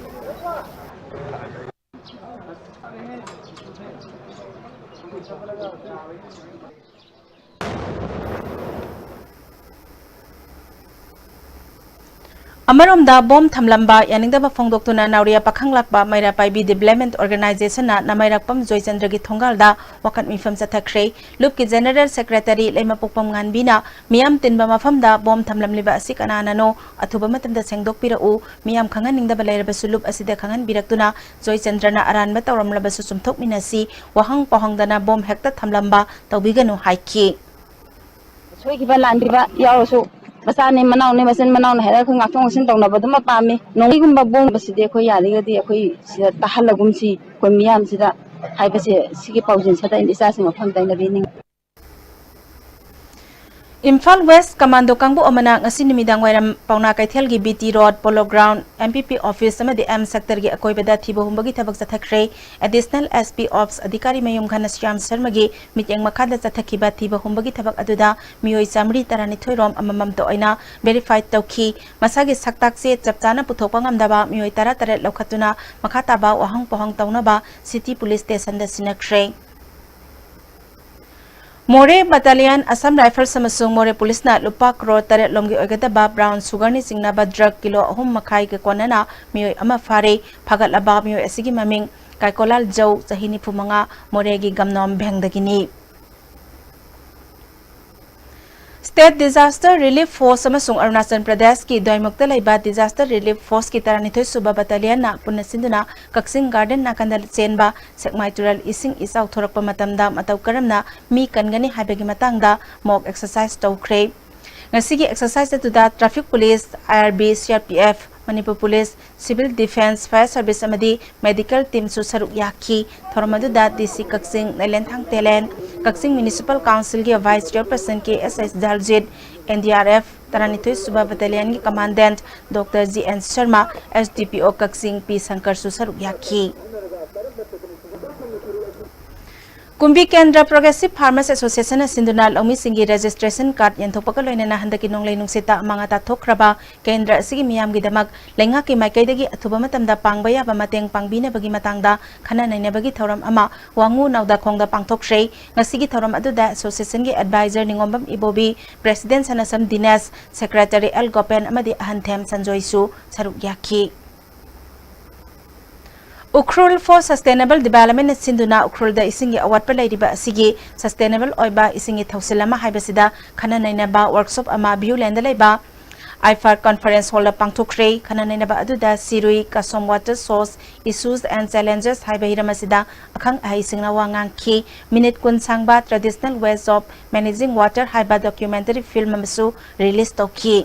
Amaromda bom thamlamba yaningdaba phongdoktuna nauria pakhanglakba maira paibi development organization na namairakpam joychandragi thongalda wakat mifam chathakre lupki general secretary leima pokpam nganbina miyam tinba mafamda bom thamlamliba asi kananano athuba matamda sengdokpirau miyam khanganingdaba leiraba sulup asida khangan biraktuna joychandrana aranba tawramlabasu sumthokminasi wahang pahangdana bom hekta thamlamba tawbiganu haiki
soikiba landriba yarosu Basani Manau ne Basin Manau had a Kung Sin Dona Baduma Pami, no even Babum Baside Koyadi, the Tahalagumsi, Komiam Sida, Hypasi, Siki Paujin, Sata in the assassin of Fontaine the Beginning.
Imphal West Commando Kangbu Omana ngasini midang wairam pauna kaithel gi BT Road Polo Ground MPP Office samadi M sector gi akoibada thibo humbagi thabak chathakre additional SP Ops adhikari mayum ghana Shyam Sharma gi mityang makhada chathakiba thibo humbagi thabak aduda miyoi samri tarani thoirom amamam to oina verified tawki masagi saktak se chapchana puthokpa ngamdaba miyoi tara tare lokhatuna makhata ba wahang pohang tawnaba City Police Station da sinakre More Battalion Assam Rifles Samasung More Police na lupa crore tare lomgi oigadaba brown sugar ni singnaba drug kilo ahum makai ke konana miyoi ama fare phagat laba miyoi asigi maming kaikolal jau sahini phumanga more gi gamnom bhengdagini State Disaster Relief Force amasung Arunachal Pradesh ki doimukta laiba Disaster Relief Force ki taranithoi suba battalion na punasinduna Kaksing Garden nakandal chenba sekmaitural ising isau thorakpa matamda matau karamna mi kangani haibagi matangda mock exercise tawkhre ngasigi exercise tuda traffic police IRB CRPF Manipur Police Civil Defense Fire Service amadi medical team su saruk yaki thormaduda DC Kaksing Nailendhang Telen Kaksing Municipal Council ki Vice Chairperson ki SS Daljit NDRF taranithoi suba battalion ki commandant Dr. GN Sharma SDPO Kaksing P Sankar su saruk yaki Kumbi Kendra Progressive Farmers Association Sinduna Lomi Singi Registration Card Yantopaka Loinana Handaki Nonglay Nungsita Mangata Tokraba Kendra Sigi Miyam Gidamak Lenga Ki Maikaidagi Atuba Matamda Pangbaya Bamateng Pangbina Bagi Matangda Kana Naina Bagi Thoram Ama Wangu Nauda Kongda Pangtokshre Ngasigi Thoram Aduda Association Gi Advisor Ningombam Ibobi President Sanasam Dines Secretary L Gopen Amadi Ahantem Sanjoisu Saruk Yaki Ukrul for Sustainable Development Sinduna Ukrul da isingi award pa lairiba asigi sustainable oiba isingi thausilama haibasida khana nainaba workshop ama Viewland laiba IFAR conference hall pangthokre khana nainaba aduda sirui kasom water source issues and challenges haibahiramasida akhang ahisingna wangang ki minute kun sangba traditional ways of managing water haiba documentary film amasu release toki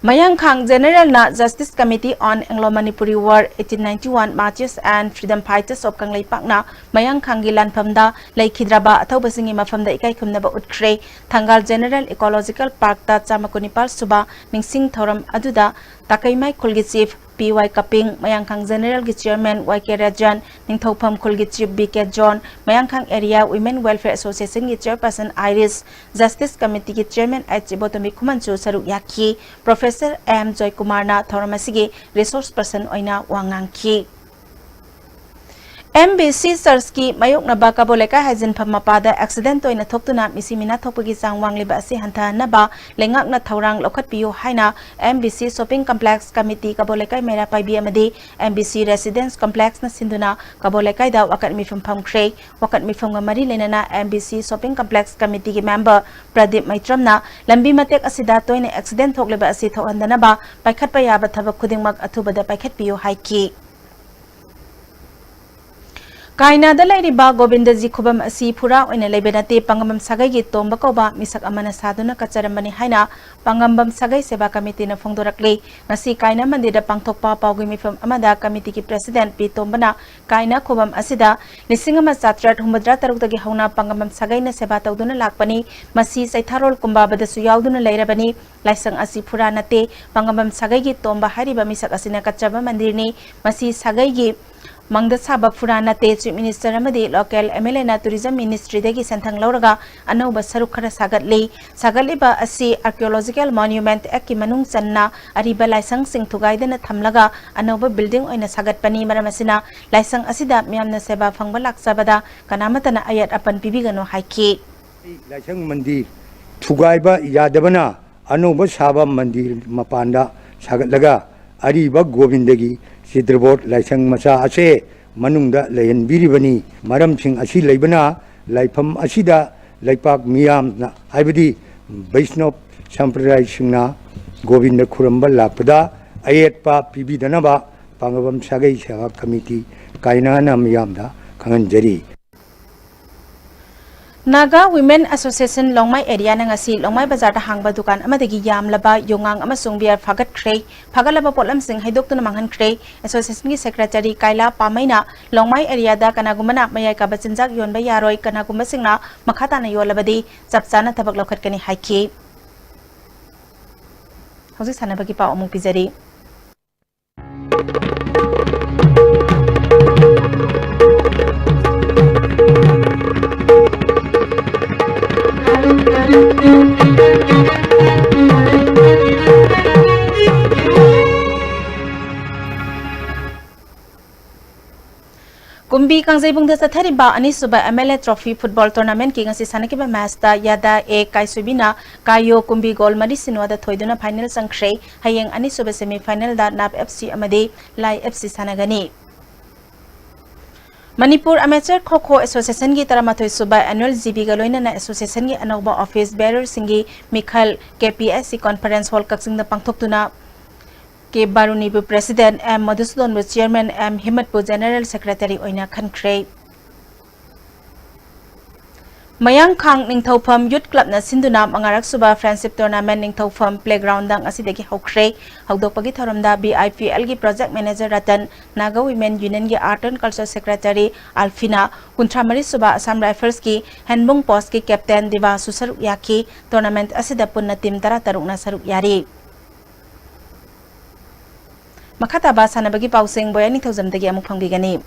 Mayang Khang General na Justice Committee on Anglo-Manipuri War 1891 Marches and Freedom Fighters of Kanglai Pakna Mayang Khang Gilan Pamda Laikhidraba Ataubasingi Mafamda Ikai Kumnaba Utkre Thangal General Ecological Park ta Chamakunipal Suba Ningsing Thoram Aduda Takaimai Khulgi Chief PY Kaping Mayang Khang General gi Chairman YK Rajan Ningthopam Khulgi Chief BK John Mayang Khang Area Women Welfare Association gi Chairperson Iris Justice Committee gi Chairman H. Botomi Kumanchu Saruk Yaki Professor M. Joy Kumar na Thoramasigi Resource Person Oina Wangangki MBC Sarski Mayok na ba kaboleka hajin pamapada accident oina thoktuna misimina thokpagi sangwang liba asi hanta naba lengak na thorang lokhat piyo haina MBC Shopping Complex Committee kaboleka mera paibi amadi MBC Residence Complex na sinduna kaboleka da wakat mifam phamkre wakat mifam mari lenana MBC Shopping Complex Committee ki member Pradeep Maitramna lambi matek asida toina accident thokleba asi thohandana ba paikhat pa yaba thabak khudingmak athubada paikhat piyo haiki Kaina da lairiba Govindaji khubam asi phura oina lebenate pangamam sagai gi tomba koba misak amana saduna kacharamani haina pangambam sagai seba committee na phongdorakle ngasi kaina mandira pangthokpa pawgi mifam amada committee ki president P Tombana kaina khubam asida lisingama chatrat humdra taruk dagi hauna pangambam sagai na seba tawduna lakpani masi saitharol kumba badasu yauduna leirabani laisang asi phura nate pangambam sagai gi tomba hariba misak asina kachaba mandirni masi sagai gi Mangda Saba Furana Chief Minister Amadi Local MLA na Tourism Ministry degi Santang Lauraga Anauba Sarukara Sagatli Sagaliba Asi Archaeological Monument Eki Manung Sanna Ariba Laisang Sing Tugaida na Thamlaga Anauba Building Oina Sagat Pani Maramasina Laisang Asida Miamna Seba Fangbalak Sabada Kanamata na Ayat Apan Pibigano Haiki
Laisang Mandi Tugaiba Yadabana अनौब साबा मंदिर मपानदा सागतलगा अरीबा गोविंदगी चित्रबोर्ड लाइसंग मचा असे मनुंगदा लेहनबिरिबनी मरमसिंग असि लेबना लाइफम असिदा लाइपाक मियामना हाइबदी वैष्णव संप्रदाय सिंगना गोविंद खुरंबा लापदा अयेटपा पिबिदनबा पांगबम सागै सेवा committee कायनाना मियामदा खंगनजरी
Naga Women Association Longmai area nangasi Longmai Bazar da hangba dukan amadagi yamlaba yongang amasung biar fagat krei phagalaba polam sing haidok tuna manghan krei association gi secretary Kaila Pamaina Longmai area da kanagumana mayai ka bachinjak yonba yaroi kanagumba singna makhata na yolabadi chapchana thabak lokhat kani haiki hauji sanabagi pa omung pizari Kumbi kang zaibung da sathari ba ani suba MLA Trophy Football Tournament ki ngasi sanaki ba match da yada e kai subina kayo kumbi gol mari sinwa da thoiduna final sangkhrei hayeng ani suba semi final da nap FC amade lai FC sanagani Manipur Amateur Kho Association gi taramathoi suba annual GB galoina na association gi anauba office bearer singi Mikhal KPSC conference hall kaksing da pangthoktuna के बारुनीबु president M Madhusudan बु chairman M हिम्मतबु general secretary ओइना खनख्रे मयांग खांग निंगथौफम youth club ना सिंधुना मंगारक सुबा friendship tournament निंगथौफम playground दंग असिदगी हौख्रे हौदोकपगी थरमदा BIPL गी project manager रतन Naga women union गी art and culture secretary Alfina कुंथ्रामरी सुबा Assam rifles की हैंडबुंग post की कैप्टन दिवा सुसरु याकी टूर्नामेंट असिदा पुन्ना टीम 13 ना सरुक यारी Makata sanabagi pausing boyani thozamdagi amuk phangbigani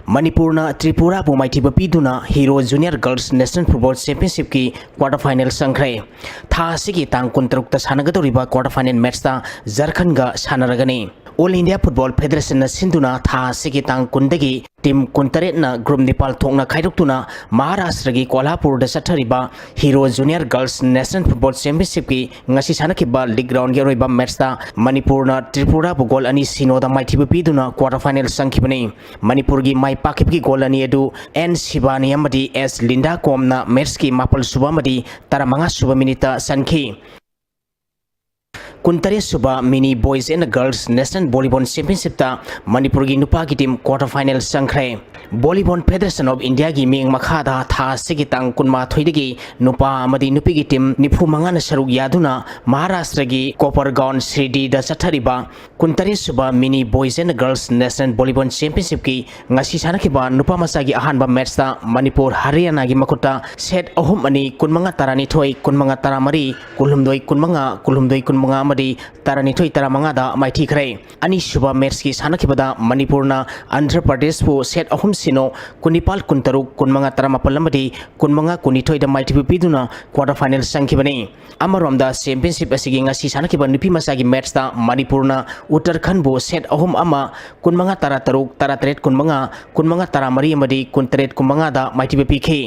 Manipurna Tripura bu maithiba piduna Hero Junior Girls National Football Championship ki quarter final sangkhrai tha sigi tang 13 ta sanagadoriba quarter final match ta Jharkhand ga sanaragani All India Football Federation na sinduna tha sigi tang kundagi team kuntaret na group Nepal thokna khairuktuna Maharashtra gi Kolhapur da sathariba Hero Junior Girls National Football Championship ki ngasi sanakiba league round gi roiba match ta Manipurna Tripura bu gol ani sino da maithiba piduna quarter final sangkhibani Manipur gi mai pakip ki gol ani edu N Shibani amadi S Linda Komna match ki mapal subamadi taramanga suba minita sankhi Kuntare Suba Mini Boys and Girls National Volleyball Championship ta Manipur gi nupa ki team quarter final sangkhrai Volleyball Federation of India gi ming makhada tha sigi tang kunma thoidagi nupa amadi nupi gi team nifu mangana saruk yaduna Maharashtra gi Kopargaon Sridi da sathariba Kuntare Suba Mini Boys and Girls National Volleyball Championship ki ngasi sanakiba nupa masa gi ahanba match ta Manipur Haryana gi makuta set ahum ani kunmanga tarani thoi kunmanga taramari kulhumdoi kunmanga amadi tarani thoi taramanga da maithi khrai ani suba match ki sanakibada Manipurna Andhra Pradesh bu set ahum sino kunipal kuntaruk kunmanga taramapal amadi kunmanga kunithoi da maithi piduna quarter final sangkhibani amaromda championship asigi ngasi sanakiba nupi masagi match ta Manipurna Uttarakhand bu set ahum ama kunmanga tarataruk taratret kunmanga taramari amadi kuntret kunmanga da maithi pikhi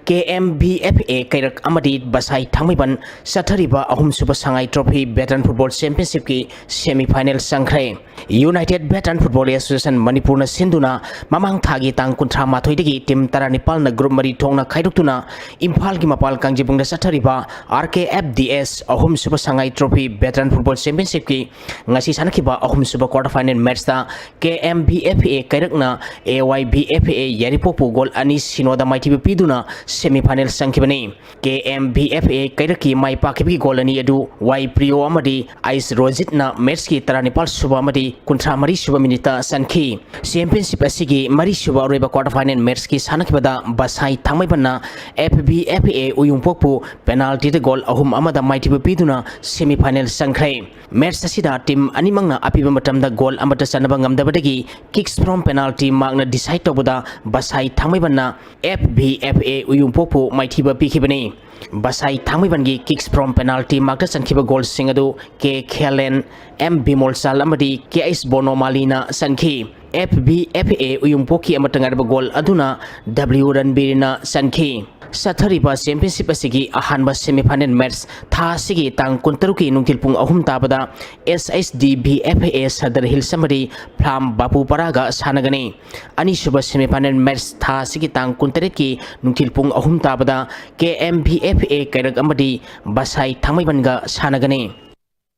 KMBFA Kairak Amadi Basai Thangmiban Sathariba Ahum Super Sangai Trophy Veteran Football Championship ki semi-final sangkhrai United Veteran Football Association Manipurna Sinduna Mamang Thagi Tang Kunthra Mathoidagi team Taranipal na group mari thongna khairuktuna Imphal gi mapal kangjibungda sathariba RKFDS Ahum Super Sangai Trophy Veteran Football Championship ki ngasi sanakiba Ahum Super quarter final match ta KMBFA Kairakna AYBFA Yaripopu gol ani sinoda maiti piduna semi-final sangkhibani KMBFA Kairaki mai pakibi golani edu Y Priyo amadi Ice Rojit na match ki taranipal suba amadi kunthra mari suba minita sankhi championship asigi mari suba roiba quarter final match ki sanakibada Basai Thangmaibanna FBFA Uyungpokpu penalty de goal ahum amada maiti piduna semi-final sangkhrai match asida team animangna apiba matamda goal amata sanaba ngamdabadagi kicks from penalty magna decide tobuda Basai Thangmaibanna FBFA Uyung uyungpokpu maithiba pikibani basai thangmibangi kicks from penalty mark sankiba goal singadu ke khelen m bimol sal amadi ke is bono malina sanki FBFA uyungpoki amatangarba goal aduna W Ranbirina sanki Sathariba championship asigi ahanba semi-final match tha sigi tang kuntaruki nungtilpung ahum tabada SHDBFA Sadar Hill Samari Plam Bapu Paraga sanagani ani suba semi-final match tha sigi tang kuntareki nungtilpung ahum tabada KMBFA Kairak Amadi Basai Thangmaibanga sanagani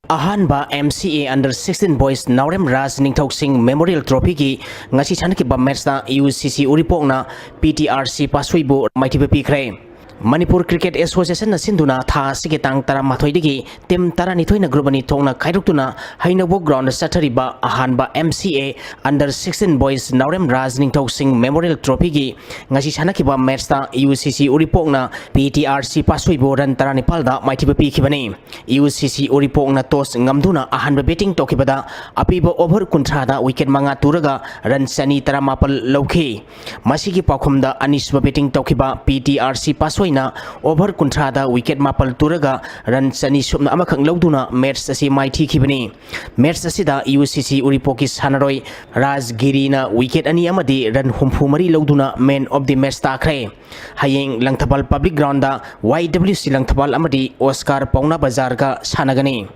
Ahanba MCA under 16 boys Naurem Raz Ningthok Singh Memorial Trophy ki ngasi chanaki ba match na UCC Uripokna PTRC Paswibu maithiba pikre Manipur Cricket Association na sinduna tha sigi tang tara mathoi digi tim tara nithoi na group ani thongna khairuktuna hainabo ground sathariba ahanba MCA under 16 boys Naurem Raz Ningthok Singh Memorial Trophy ki ngasi chanaki ba match na UCC Uripokna PTRC Paswibu ran tara nipal da maithiba pikhibani UCC Uripokna toss ngamduna ahanba batting tokibada apiba over kunthra da wicket manga turaga run sani tara mapal lawkhi masigi pakhumda anisba batting tokiba PTRC Paswai na over kunthada wicket mapal turaga run sani subna amakhang lawduna match asi maiti khibani match asida UCC Uripoki Sanaroi Rajgiri na wicket ani amadi run humfu mari lawduna man of the match takhre hayeng Langthapal public ground da YWC Langthapal amadi Oscar Pauna Bazar ga sanagani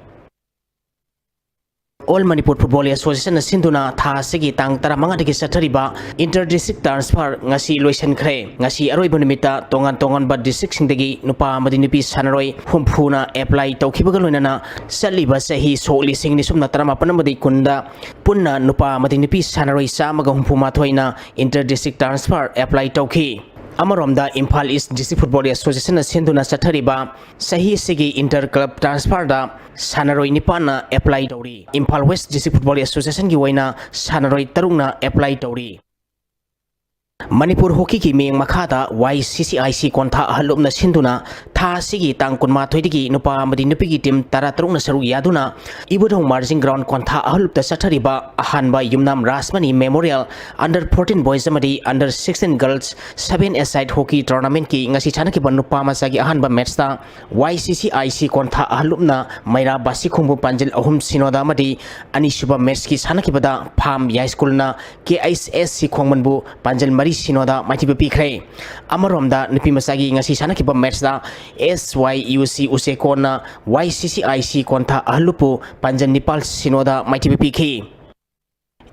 All Manipur Football Association sinduna tha sigi tang tara manga dagi sathariba inter-district transfer ngasi loisan khre ngasi aroi bonimita tongan ba district singdagi nupa amadi nupi sanaroi humphuna apply tawkhibaga loinana saliba sahi soli singni sumna tara mapanamadi kunda punna nupa amadi nupi sanaroi samaga humphuma thoina inter-district transfer apply tawkhi Amaromda Imphal East District Football Association sinduna sathariba sahi sigi inter club transfer da sanaroi nipana apply tawri Imphal West District Football Association gi waina sanaroi tarungna apply tawri Manipur Hockey ki meng makhada YCCIC kontha halumna sinduna tha sigi tangkun ma thoidigi nupa amadi nupi gi team tara tarungna saru yaduna ibudong margin ground kontha halupta sathariba ahanba yumnam Rasmani Memorial under 14 boys amadi under 16 girls 7 aside hockey tournament ki ngasi chanaki ban nupa masagi ahanba match ta YCCIC kontha halumna maira basi khumbu panjil ahum sinoda amadi ani suba match ki chanaki bada pham ya school na KISSC khongmanbu panjil mari sinoda maithiba pikre amaromda nupi masagi ngasi sanaki ba match da SYUC Usekona YCCIC kontha ahlupu panjan Nepal sinoda maithiba pikhi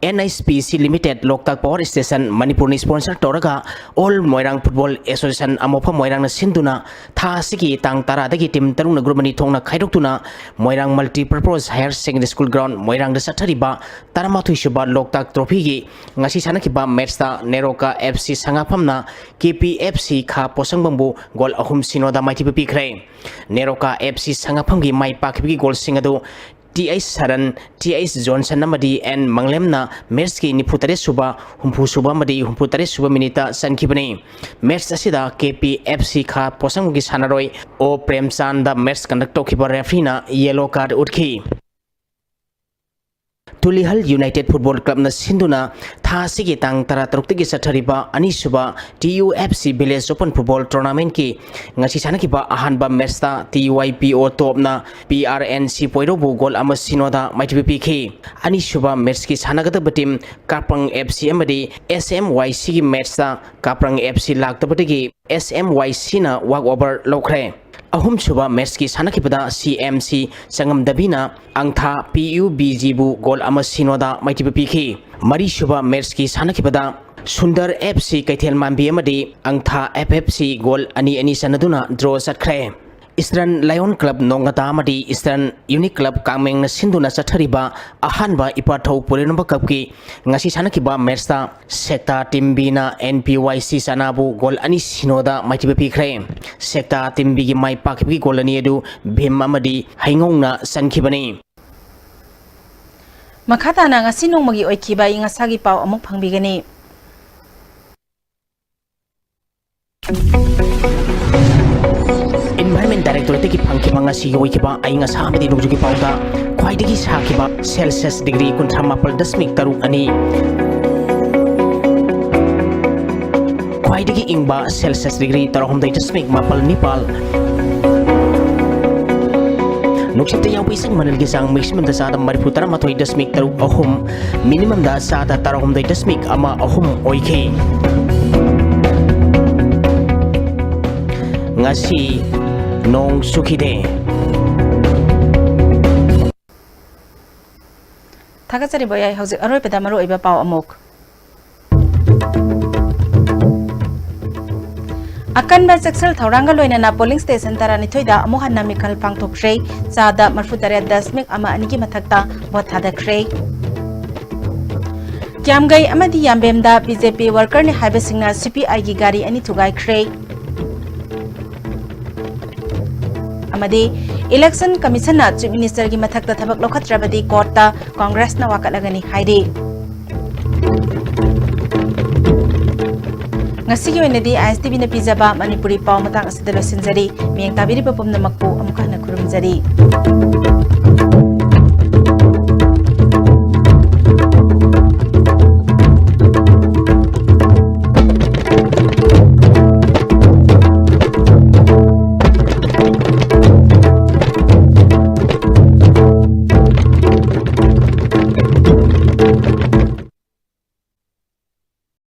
NISPC Limited Loktak Power Station Manipur ni sponsor toraga All Moirang Football Association amofa Moirang na sinduna tha sigi tang tara dagi team tarung na grumani thongna khairoktuna Moirang Multi-Purpose Higher Secondary School Ground Moirang da sathariba taramathui suba Loktak Trophy gi ngasi sanaki ba match ta Neroka FC sangaphamna KPFC kha posangbambu goal ahum sinoda maithiba pikre Neroka FC sangaphamgi mai pakhibi goal singadu TS Saran, TS Johnson namadi and Manglemna Merski Niputare Suba, Humpu Suba Madi, Humputare Suba Minita Sankibani. Mers Asida KPFC Ka Posangi Sanaroi O Premsan the Mers Conductor Kiba Refina Yellow Card Utki. Tulihal United Football Club na sinduna tha sigi tang tara taruktigi sathariba anisuba TUFC Village Open Football Tournament ki ngasi sanaki ba ahanba match ta TYPO top na PRNC Poirobu goal ama sinoda maithibi pikhi anisuba match ki sanagada batim Kaprang FC amadi SMYC ki match ta Kaprang FC laktabadigi SMYC na walk over lokre ahum suba match ki sanakibada CMC sangam dabina angtha PUBG bu goal ama sinoda maithiba pikhi mari suba match ki sanakibada Sundar FC Kaithel Mambi amadi angtha FFC goal ani sanaduna draw satkre Eastern Lion Club Nongata amadi Eastern Unique Club Kameng na sinduna sathariba ahanba ipathau purinamba cup ki ngasi sanakiba match ta Sekta Timbi na NPYC sanabu goal ani sinoda maithiba pikre Sekta Timbi gi mai pakhibi goal ani edu Bhim amadi Haingong na sankibani
Makhata na ngasi nongmagi oikiba ingasagi pau amuk phangbigani
Environment Directorate ki phangki manga si yoi kiba ainga samedi nungjuki pauda khwaidagi sakiba Celsius degree 38.3 ani ख्वाइदगी इंबा Celsius degree 3.9 नुक्सित यावपी सिंग मनल की सांग maximum दा सादा 34.3 मिनिमम दा सादा 3.1 ओइखे ngasi nong sukide
Thakachari boy ai hauzik aroi peda maru iba pau amok akan ba seksal thauranga loina na polling station tarani thoida amohan na mikal pangthokre chada marfutare 10 ama anigi mathakta bot thadakre kyamgai amadi yambemda BJP worker ni haiba singna CPI gi gari ani thugai kre amadi election commission na chief minister gi mathakta thabak lokhatrabadi court ta congress na wakalagani haide ngasi gi wenadi ISTV na pijaba manipuri paw matang asida losinjari miyang tabiri papum na makpu amukha na kurumjari